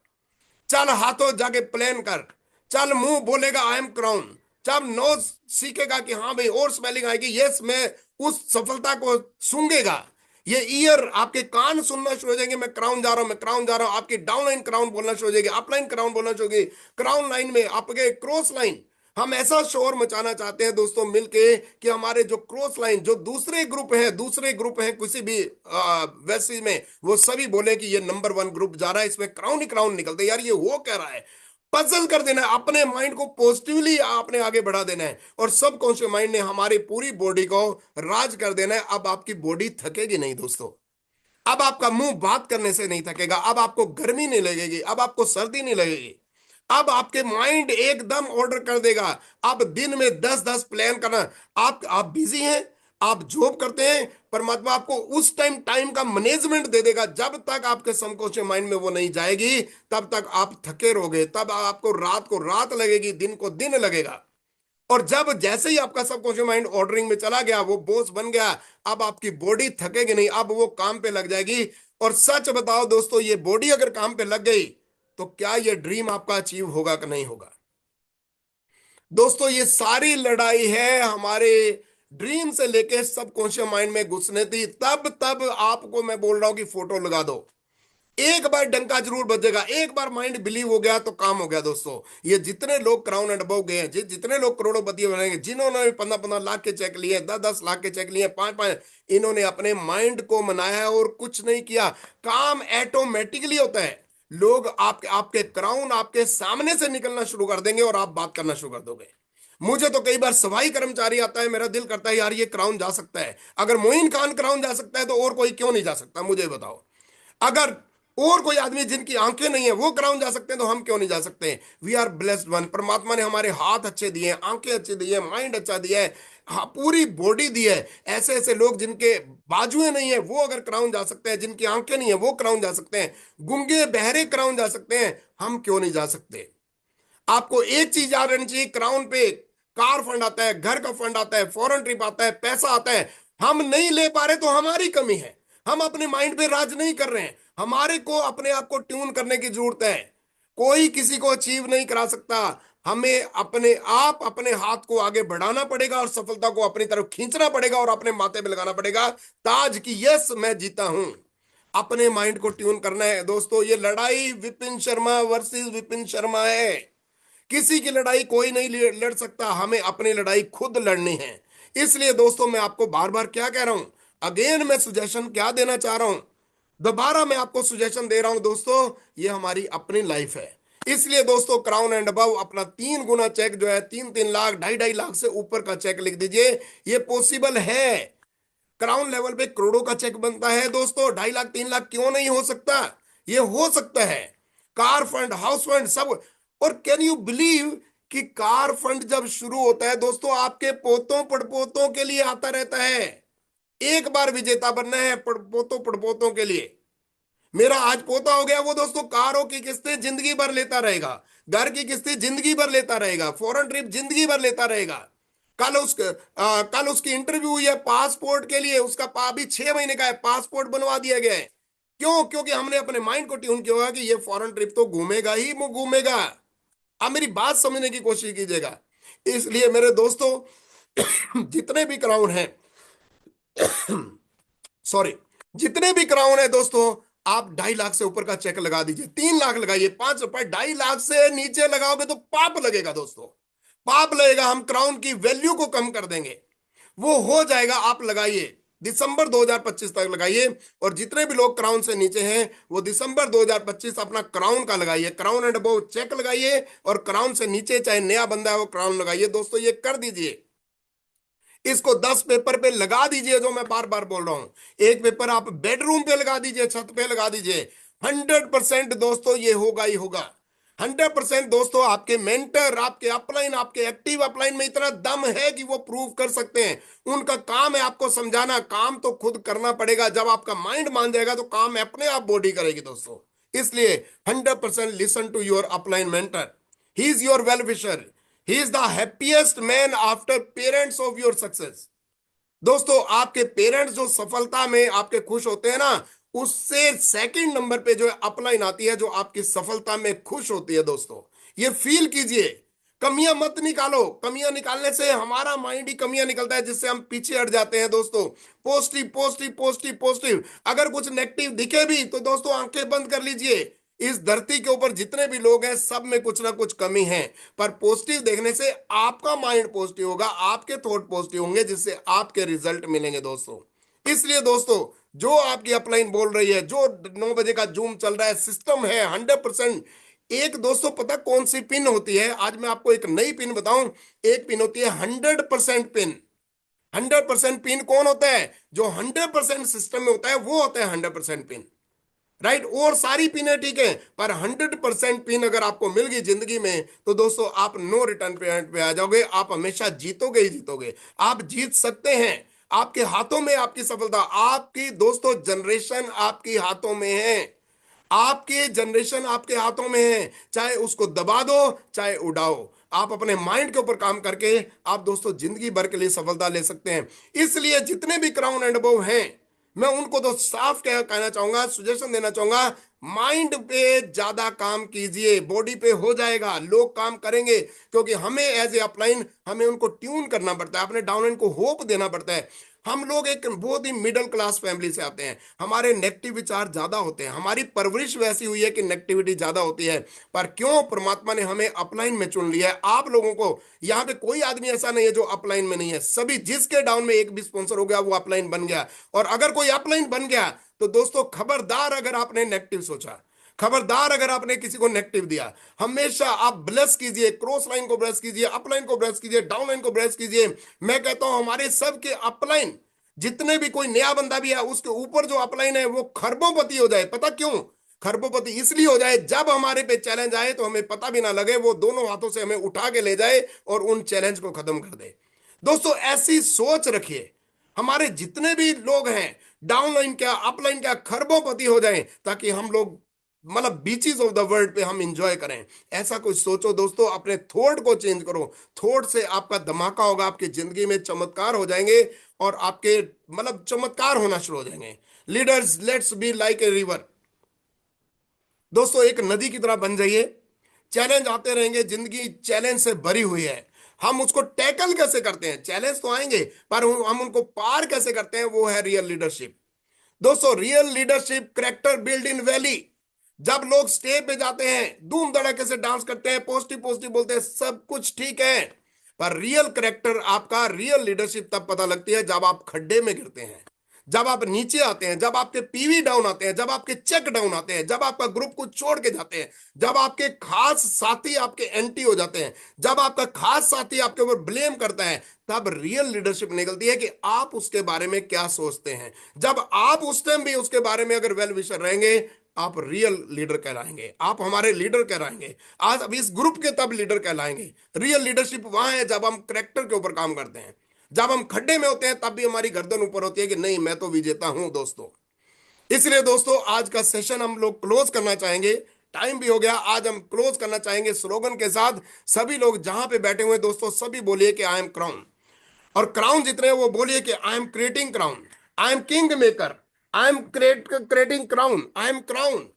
चल हाथों जाके प्लान कर, चल मुंह बोलेगा आई एम क्राउन, जब नोज सीखेगा कि हाँ भाई और स्मेलिंग आएगी, यस मैं उस सफलता को सूंघेगा। ये ईयर, आपके कान सुनना शुरू हो जाएंगे, मैं क्राउन जा रहा हूं, मैं क्राउन जा रहा हूं। आपकी डाउन लाइन क्राउन बोलना शुरू हो जाएगी, अपलाइन क्राउन बोलना शुरू हो जाएगी, क्राउन लाइन में आपके क्रॉस लाइन। हम ऐसा शोर मचाना चाहते हैं दोस्तों मिलके कि हमारे जो क्रॉस लाइन, जो दूसरे ग्रुप हैं किसी भी वैसी में, वो सभी बोले कि ये नंबर 1 ग्रुप जा रहा है, इसमें क्राउन ही क्राउन निकलते यार, ये हो क्या रहा है। पजल कर देना है, अपने माइंड को पॉजिटिवली आपने आगे बढ़ा देना है, और सब कॉन्शियस माइंड ने हमारी पूरी बॉडी को राज कर देना है। अब आपकी बॉडी थकेगी नहीं दोस्तों। अब आपका मुंह बात करने से नहीं थकेगा, अब आपको गर्मी नहीं लगेगी, अब आपको सर्दी नहीं लगेगी, अब आपके माइंड एकदम ऑर्डर कर देगा। अब दिन में 10-10 प्लान करना। आप बिजी हैं, आप जॉब करते हैं, परमात्मा आपको उस टाइम का मैनेजमेंट दे देगा। जब तक आपके सबकॉन्शियस माइंड में वो नहीं जाएगी, तब तक आप थके रहोगे, तब आपको रात को रात लगेगी, दिन को दिन लगेगा। और जब जैसे ही आपका सबकॉन्शियस माइंड ऑर्डरिंग में चला गया, वो बॉस बन गया, अब आपकी बॉडी थकेगी नहीं, अब वो काम पे लग जाएगी। और सच बताओ दोस्तों, ये बॉडी अगर काम पे लग गई, तो क्या ये ड्रीम आपका अचीव होगा कि नहीं होगा? दोस्तों, ये सारी लड़ाई है हमारे ड्रीम से लेके सबकॉन्शियस माइंड में घुसने थी। तब तब आपको मैं बोल रहा हूं कि फोटो लगा दो, एक बार डंका जरूर बजेगा। एक बार माइंड बिलीव हो गया तो काम हो गया दोस्तों। ये जितने लोग क्राउन एंड अबव गए हैं, जितने लोग करोड़पति बनेंगे, जिन्होंने 15-15 लाख के चेक लिए, 10-10 लाख के चेक लिए, 5-5, इन्होंने अपने माइंड को मनाया है और कुछ नहीं किया। काम ऑटोमेटिकली होता है। लोग आपके आपके क्राउन आपके सामने से निकलना शुरू कर देंगे और आप बात करना शुरू कर दोगे। मुझे तो कई बार सफाई कर्मचारी आता है, मेरा दिल करता है यार ये क्राउन जा सकता है। अगर मोइन खान क्राउन जा सकता है तो और कोई क्यों नहीं जा सकता, मुझे बताओ। अगर और कोई आदमी जिनकी आंखें नहीं है वो क्राउन जा सकते हैं, तो हम क्यों नहीं जा सकते? We are blessed one. परमात्मा ने हमारे हाथ अच्छे दिए हैं, आंखें अच्छी दी है, माइंड अच्छा दिया है, हाँ, पूरी बॉडी दी है। ऐसे ऐसे लोग जिनके बाजुएं नहीं है वो अगर क्राउन जा सकते हैं, जिनकी आंखें नहीं है वो क्राउन जा सकते हैं, गूंगे बहरे क्राउन जा सकते हैं, हम क्यों नहीं जा सकते? आपको एक चीज याद रहनी चाहिए, क्राउन पे कार फंड आता है, घर का फंड आता है, फॉरेन ट्रिप आता है, पैसा आता है। हम नहीं ले पा रहे तो हमारी कमी है। हम अपने माइंड पे राज नहीं कर रहे हैं। हमारे को अपने आप को ट्यून करने की जरूरत है। कोई किसी को अचीव नहीं करा सकता। हमें अपने आप अपने हाथ को आगे बढ़ाना पड़ेगा और सफलता को अपनी तरफ खींचना पड़ेगा और अपने माथे पे लगाना पड़ेगा ताज की, यस मैं जीता हूं। अपने माइंड को ट्यून करना है दोस्तों। ये लड़ाई विपिन शर्मा वर्सेस विपिन शर्मा है। किसी की लड़ाई कोई नहीं लड़ सकता, हमें अपनी लड़ाई खुद लड़नी है। इसलिए दोस्तों, मैं आपको बार बार क्या कह रहा हूं, अगेन मैं सुजेशन क्या देना चाह रहा हूं, दोबारा मैं आपको सुजेशन दे रहा हूं दोस्तों, ये हमारी अपनी लाइफ है। इसलिए दोस्तों, क्राउन एंड अबव अपना 3 गुना चेक जो है, 3-3 लाख, 2.5-2.5 लाख से ऊपर का चेक लिख दीजिए। ये पॉसिबल है। क्राउन लेवल पे करोड़ों का चेक बनता है दोस्तों, 2.5 लाख 3 लाख क्यों नहीं हो सकता? ये हो सकता है। कार फंड, हाउस फंड, सब। और कैन यू बिलीव कि कार फंड जब शुरू होता है दोस्तों, आपके पोतों पड़पोतों के लिए आता रहता है। एक बार विजेता बनना है पड़पोतों पड़पोतों के लिए। मेरा आज पोता हो गया, वो दोस्तों कारों की किस्तें जिंदगी भर लेता रहेगा, घर की किस्तें जिंदगी भर लेता रहेगा, फॉरेन ट्रिप जिंदगी भर लेता रहेगा। कल उसकी इंटरव्यू हुई है पासपोर्ट के लिए, उसका अभी 6 महीने का है, पासपोर्ट बनवा दिया गया है। क्यों? क्योंकि हमने अपने माइंड को ट्यून किया होगा कि ये फॉरेन ट्रिप तो घूमेगा ही वो घूमेगा। अब मेरी बात समझने की कोशिश कीजिएगा। इसलिए मेरे दोस्तों, जितने भी क्राउन हैं, सॉरी, जितने भी क्राउन है दोस्तों, आप 2.5 लाख से ऊपर का चेक लगा दीजिए, 3 लाख लगाइए, 5 रुपए। 2.5 लाख से नीचे लगाओगे तो पाप लगेगा दोस्तों, पाप लगेगा। हम क्राउन की वैल्यू को कम कर देंगे। वो हो जाएगा, आप लगाइए, दिसंबर 2025 तक लगाइए। और जितने भी लोग क्राउन से नीचे हैं, वो दिसंबर 2025 अपना क्राउन का लगाइए, क्राउन एंड अबव चेक लगाइए। और क्राउन से नीचे चाहे नया बंदा है वो क्राउन लगाइए दोस्तों, ये कर दीजिए। इसको 10 पेपर पे लगा दीजिए, जो मैं बार बार बोल रहा हूं। एक पेपर आप बेडरूम पे लगा दीजिए, छत पे लगा दीजिए। 100% दोस्तों ये होगा ही होगा। 100% दोस्तों, आपके मेंटर, आपके अपलाइन, आपके एक्टिव अपलाइन में इतना दम है कि वो प्रूव कर सकते हैं। उनका काम है आपको समझाना, काम तो खुद करना पड़ेगा। जब आपका माइंड मान जाएगा तो काम अपने आप बॉडी करेगी दोस्तों। इसलिए 100% listen to your upline mentor. He is your well wisher. He is the happiest man after parents of your success. दोस्तों, आपके पेरेंट्स जो सफलता में आपके खुश होते हैं ना, उससे सेकंड नंबर पे जो है अपलाइन आती है, जो आपकी सफलता में खुश होती है दोस्तों। ये फील कीजिए। कमियां मत निकालो। कमियां निकालने से हमारा माइंड ही कमियां निकलता है, जिससे हम पीछे हट जाते हैं दोस्तों। Positive positive positive positive. अगर कुछ नेगेटिव दिखे भी तो दोस्तों आंखें बंद कर लीजिए। इस धरती के ऊपर जितने भी लोग हैं, सब में कुछ ना कुछ कमी है। पर पॉजिटिव देखने से आपका माइंड पॉजिटिव होगा, आपके थॉट पॉजिटिव होंगे, जिससे आपके रिजल्ट मिलेंगे दोस्तों। इसलिए दोस्तों, जो आपकी अपलाइन बोल रही है, जो 9 बजे का जूम चल रहा है, सिस्टम है 100%। एक दोस्तों, पता कौन सी पिन होती है? आज मैं आपको एक नई पिन बताऊं। एक पिन होती है 100% पिन। 100% पिन कौन होता है? जो 100% सिस्टम में होता है वो होता है 100% पिन। राइट, और सारी पीने ठीक है, पर 100% पिन अगर आपको मिल गई जिंदगी में, तो दोस्तों आप नो रिटर्न पे आ जाओगे, आप हमेशा जीतोगे ही जीतोगे। आप जीत सकते हैं, आपके हाथों में आपकी सफलता, आपकी दोस्तों जनरेशन आपकी हाथों में है, आपकी जनरेशन आपके हाथों में है, चाहे उसको दबा दो चाहे उड़ाओ। आप अपने माइंड के ऊपर काम करके आप दोस्तों जिंदगी भर के लिए सफलता ले सकते हैं। इसलिए जितने भी क्राउन एंड अबव हैं, मैं उनको तो साफ कहना चाहूंगा, सुजेशन देना चाहूंगा, माइंड पे ज्यादा काम कीजिए, बॉडी पे हो जाएगा, लोग काम करेंगे, क्योंकि हमें एज ए अपलाइन हमें उनको ट्यून करना पड़ता है, अपने डाउनलाइन को होप देना पड़ता है। हम लोग एक बहुत ही मिडिल क्लास फैमिली से आते हैं, हमारे नेगेटिव विचार ज्यादा होते हैं, हमारी परवरिश वैसी हुई है कि नेगेटिविटी ज्यादा होती है। पर क्यों परमात्मा ने हमें अपलाइन में चुन लिया है, आप लोगों को। यहाँ पे कोई आदमी ऐसा नहीं है जो अपलाइन में नहीं है, सभी जिसके डाउन में एक भी स्पॉन्सर हो गया वो अपलाइन बन गया। और अगर कोई अपलाइन बन गया तो दोस्तों खबरदार अगर आपने नेगेटिव सोचा, खबरदार अगर आपने किसी को नेगेटिव दिया, हमेशा आप ब्लेस कीजिए, क्रॉस लाइन को ब्लेस कीजिए, अपलाइन को ब्लेस कीजिए, डाउन लाइन को ब्लेस कीजिए। मैं कहता हूं हमारे सबके अपलाइन, जितने भी कोई नया बंदा भी है उसके ऊपर जो अपलाइन है वो खरबोपति हो जाए। पता क्यों खरबोपति? इसलिए हो जाए जब हमारे पे चैलेंज आए तो हमें पता भी ना लगे, वो दोनों हाथों से हमें उठा के ले जाए और उन चैलेंज को खत्म कर दे। दोस्तों ऐसी सोच रखिए, हमारे जितने भी लोग हैं डाउनलाइन क्या अपलाइन क्या खरबोपति हो जाएं, ताकि हम लोग मतलब बीचेस ऑफ द वर्ल्ड पे हम इंजॉय करें। ऐसा कुछ सोचो दोस्तों, अपने थॉट को चेंज करो। थॉट से आपका धमाका होगा, आपकी जिंदगी में चमत्कार हो जाएंगे और आपके मतलब चमत्कार होना शुरू हो जाएंगे। Leaders, let's be like a river. दोस्तों एक नदी की तरह बन जाइए। चैलेंज आते रहेंगे, जिंदगी चैलेंज से भरी हुई है। हम उसको टैकल कैसे करते हैं? चैलेंज तो आएंगे, पर हम उनको पार कैसे करते हैं, वो है रियल लीडरशिप। दोस्तों real leadership character build in valley. जब लोग स्टेज पे जाते हैं, धूम धड़ाके से डांस करते हैं, पॉजिटिव पॉजिटिव बोलते हैं, सब कुछ ठीक है, पर रियल करेक्टर आपका, रियल लीडरशिप तब पता लगती है जब आप खड्डे में गिरते हैं, जब आप नीचे आते हैं, जब आपके पीवी डाउन आते हैं, जब आपके चेक डाउन आते हैं, जब आपका ग्रुप को छोड़ के जाते हैं, जब आपके खास साथी आपके एंटी हो जाते हैं, जब आपका खास साथी आपके ऊपर ब्लेम करता है, तब रियल लीडरशिप निकलती है कि आप उसके बारे में क्या सोचते हैं। जब आप उस टाइम भी उसके बारे में अगर वेल विशर रहेंगे, आप रियल लीडर कहलाएंगे, आप हमारे लीडर कहलाएंगे। आज अब इस ग्रुप के तब लीडर कहलाएंगे। रियल लीडरशिप वहां है जब हम करेक्टर के ऊपर काम करते हैं। जब हम खड्डे में होते हैं तब भी हमारी गर्दन ऊपर होती है कि नहीं, मैं तो विजेता हूं दोस्तों। इसलिए दोस्तों आज का सेशन हम लोग क्लोज करना चाहेंगे, टाइम भी हो गया। आज हम क्लोज करना चाहेंगे स्लोगन के साथ। सभी लोग जहां पे बैठे हुए दोस्तों, सभी बोलिए कि आई एम क्राउन। और क्राउन जितने हैं वो बोलिए कि I am creating crown, I am king maker, I am creating crown, I am crown.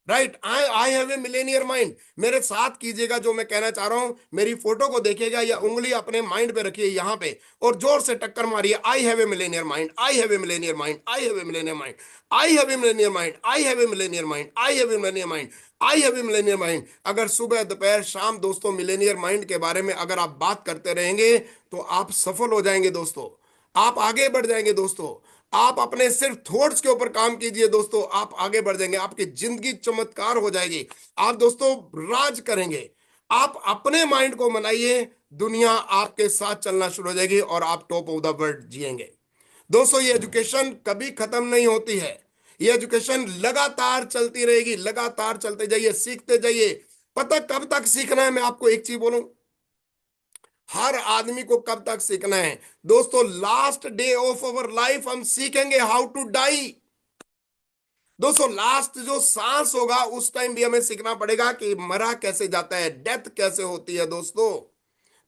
Right, I I have a millionaire mind. मेरे साथ कीजिएगा जो मैं कहना चाह रहा हूं, मेरी फोटो को देखिएगा या उंगली अपने माइंड पे रखिए यहां पे, और जोर से टक्कर मारिए, I have a millionaire mind, I have a millionaire mind, I have a millionaire mind, I have a millionaire mind, I have a millionaire mind, I have a millionaire mind, I have a millionaire mind. अगर सुबह दोपहर शाम दोस्तों Millionaire mind के बारे में अगर आप बात करते रहेंगे तो आप सफल हो जाएंगे दोस्तों, आप आगे बढ़ जाएंगे दोस्तों। आप अपने सिर्फ थॉट्स के ऊपर काम कीजिए दोस्तों, आप आगे बढ़ जाएंगे, आपकी जिंदगी चमत्कार हो जाएगी, आप दोस्तों राज करेंगे। आप अपने माइंड को मनाइए, दुनिया आपके साथ चलना शुरू हो जाएगी और आप टॉप ऑफ द वर्ल्ड जिएंगे। दोस्तों ये एजुकेशन कभी खत्म नहीं होती है, ये एजुकेशन लगातार चलती रहेगी, लगातार चलते जाइए, सीखते जाइए। पता कब तक सीखना है? मैं आपको एक चीज बोलूं, हर आदमी को कब तक सीखना है दोस्तों? Last day of our life हम सीखेंगे हाउ टू डाई। दोस्तों लास्ट जो सांस होगा उस टाइम भी हमें सीखना पड़ेगा कि मरा कैसे जाता है, डेथ कैसे होती है दोस्तों।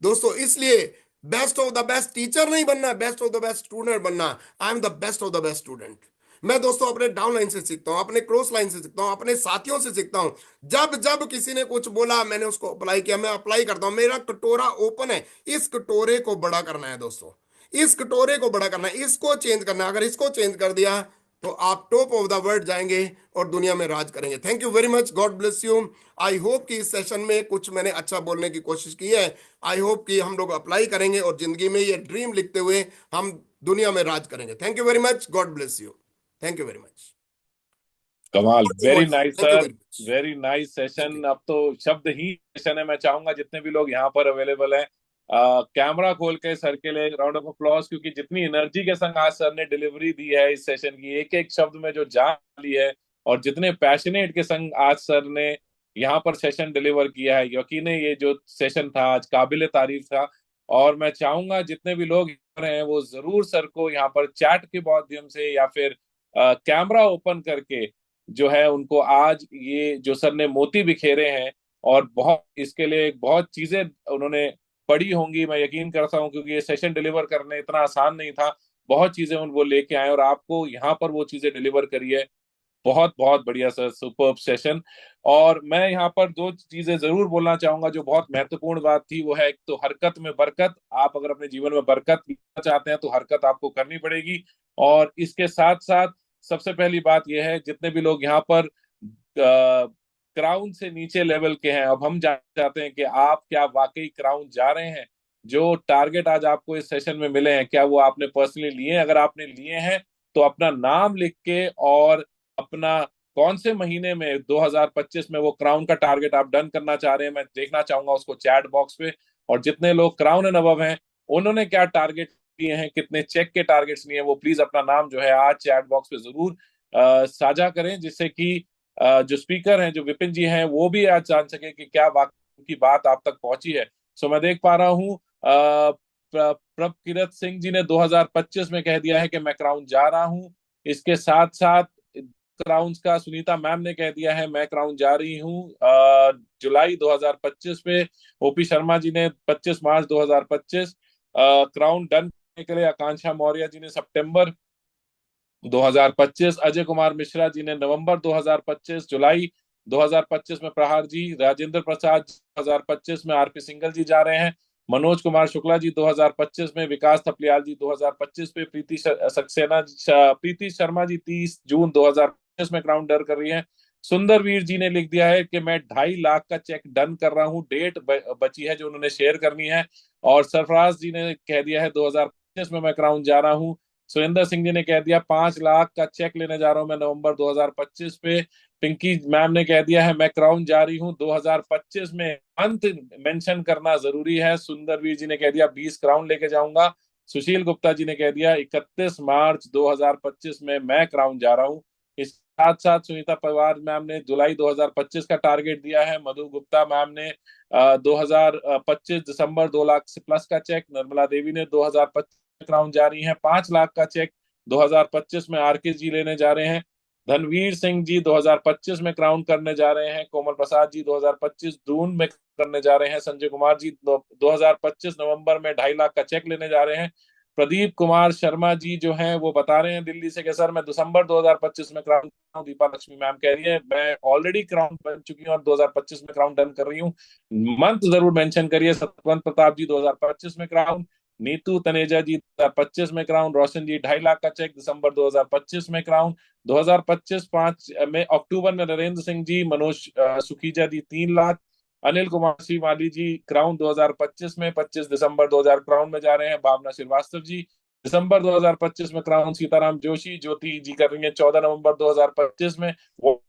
दोस्तों इसलिए best of the best teacher नहीं बनना, best of the best student बनना। I am the best of the best student. मैं दोस्तों अपने डाउन लाइन से सीखता हूं, अपने क्रॉस लाइन से सीखता हूं, अपने साथियों से सीखता हूं। जब जब किसी ने कुछ बोला मैंने उसको अप्लाई किया, मैं अप्लाई करता हूं। मेरा कटोरा ओपन है, इस कटोरे को बड़ा करना है दोस्तों, इस कटोरे को बड़ा करना है, इसको चेंज करना है। अगर इसको चेंज कर दिया तो आप टॉप ऑफ द वर्ल्ड जाएंगे और दुनिया में राज करेंगे। Thank you very much, God bless you. I hope कि इस सेशन में कुछ मैंने अच्छा बोलने की कोशिश की है। आई होप कि हम लोग अप्लाई करेंगे और जिंदगी में ये ड्रीम लिखते हुए हम दुनिया में राज करेंगे। Thank you very much, God bless you. Thank you very much. कमाल, very nice thank you sir, very much. Very nice session. अब तो शब्द ही सेशन है। मैं चाहूंगा जितने भी लोग यहाँ पर अवेलेबल हैं, कैमरा खोल के सर के लिए राउंड ऑफ अप्लॉज, क्योंकि जितनी एनर्जी के संग आज सर ने डिलीवरी दी है इस सेशन की, एक एक शब्द में जो जान ली है, और जितने पैशनेट के संग आज सर ने यहाँ पर सेशन डिलीवर किया है, यकीन है ये जो सेशन था आज काबिले तारीफ था। और मैं चाहूंगा जितने भी लोग यहाँ पर हैं वो जरूर सर को यहाँ पर चैट के माध्यम से या फिर कैमरा ओपन करके जो है उनको आज ये जो सर ने मोती बिखेरे हैं, और बहुत इसके लिए बहुत चीजें उन्होंने पढ़ी होंगी मैं यकीन करता हूँ, क्योंकि ये सेशन डिलीवर करने इतना आसान नहीं था। बहुत चीजें उन वो लेके आए और आपको यहाँ पर वो चीजें डिलीवर करी है। बहुत बहुत बढ़िया सर, सुपर्ब सेशन। और मैं यहाँ पर दो चीजें जरूर बोलना चाहूंगा जो बहुत महत्वपूर्ण बात थी, वो है एक तो हरकत में बरकत। आप अगर अपने जीवन में बरकत लाना चाहते हैं तो हरकत आपको करनी पड़ेगी। और इसके साथ साथ सबसे पहली बात यह है, जितने भी लोग यहाँ पर क्राउन से नीचे लेवल के हैं, अब हम जानना चाहते हैं कि आप क्या वाकई क्राउन जा रहे हैं। जो टारगेट आज आपको इस सेशन में मिले हैं, क्या वो आपने पर्सनली लिए हैं? अगर आपने लिए हैं तो अपना नाम लिख के और अपना कौन से महीने में 2025 में वो क्राउन का टारगेट आप डन करना चाह रहे हैं, मैं देखना चाहूंगा उसको चैट बॉक्स पे। और जितने लोग क्राउन एंड अबव हैं उन्होंने क्या टारगेट लिए हैं, कितने चेक के टारगेट्स लिए हैं, वो प्लीज अपना नाम जो है आज चैट बॉक्स पे जरूर साझा करें, जिससे कि जो स्पीकर हैं, जो विपिन जी हैं, वो भी आज जान सके कि क्या वाकई की बात आप तक पहुंची है। सो मैं देख पा रहा हूँ प्रभकिरत सिंह जी ने 2025 में कह दिया है कि मैं क्राउन जा रहा हूँ। इसके साथ साथ क्राउन्स का सुनीता मैम ने कह दिया है मैं क्राउन जा रही हूँ जुलाई 2025 में। ओपी शर्मा जी ने 25 मार्च 2025 क्राउन डन करने के लिए। आकांक्षा मौर्य जी ने सितंबर 2025, अजय कुमार मिश्रा जी ने नवंबर 2025, जुलाई 2025 में प्रहार जी, राजेंद्र प्रसाद 2025 में, आरपी सिंगल जी जा रहे हैं, मनोज कुमार शुक्ला जी 2025 में, विकास थपलियाल जी 2025 पे, सक्सेना प्रीति शर्मा जी 30 जून 2025 में क्राउन डर कर रही है। सुंदर वीर जी ने लिख दिया है कि मैं 2.5 लाख का चेक डन कर रहा हूँ, डेट बची है जो उन्होंने शेयर करनी है। और सरफराज जी ने कह दिया है 2025 में मैं क्राउन जा रहा हूँ। सुरेंद्र सिंह जी ने कह दिया 5 लाख का चेक लेने जा रहा हूं मैं नवंबर 2025 पे। पिंकी मैम ने कह दिया है मैं क्राउन जा रही हूं 2025 में, अंत मेंशन करना जरूरी है। सुंदरवीर जी ने कह दिया 20 क्राउन लेके जाऊंगा। सुशील गुप्ता जी ने कह दिया 31 मार्च 2025 में मैं क्राउन जा रहा हूं। इस साथ साथ सुनीता पवार मैम ने जुलाई 2025 का टारगेट दिया है। मधु गुप्ता मैम ने 2025 दिसंबर 2 लाख से प्लस का चेक। निर्मला देवी ने 2025 क्राउन जा रही हैं। 5 लाख का चेक 2025 में आरके जी लेने जा रहे हैं। धनवीर सिंह जी 2025 में क्राउन करने जा रहे हैं। कोमल प्रसाद जी 2025 जून में करने जा रहे हैं। संजय कुमार जी 2025 नवंबर में 2.5 लाख का चेक लेने जा रहे हैं। प्रदीप कुमार शर्मा जी जो हैं वो बता रहे हैं दिल्ली से कि सर मैं दिसंबर 2025 में क्राउन। दीपा लक्ष्मी मैम कह रही है मैं ऑलरेडी क्राउन बन चुकी हूँ और 2025 में क्राउन डन कर रही हूँ। मंथ जरूर मेंशन करिए। सतवंत प्रताप जी 2025 में क्राउन। नीतू तनेजा जी 2025 में क्राउन। रोशन जी 2.5 लाख का चेक दिसंबर 2025 में क्राउन। 2025 5 में अक्टूबर में नरेंद्र सिंह जी। मनोज सुखीजा जी 3 लाख। अनिल कुमार सिंह माली जी क्राउन 2025 में 25 दिसंबर 2000 क्राउन में जा रहे हैं। भावना श्रीवास्तव जी दिसंबर 2025 में क्राउन। सीताराम जोशी ज्योति जी कर रही है 14 नवंबर 2025 में। वो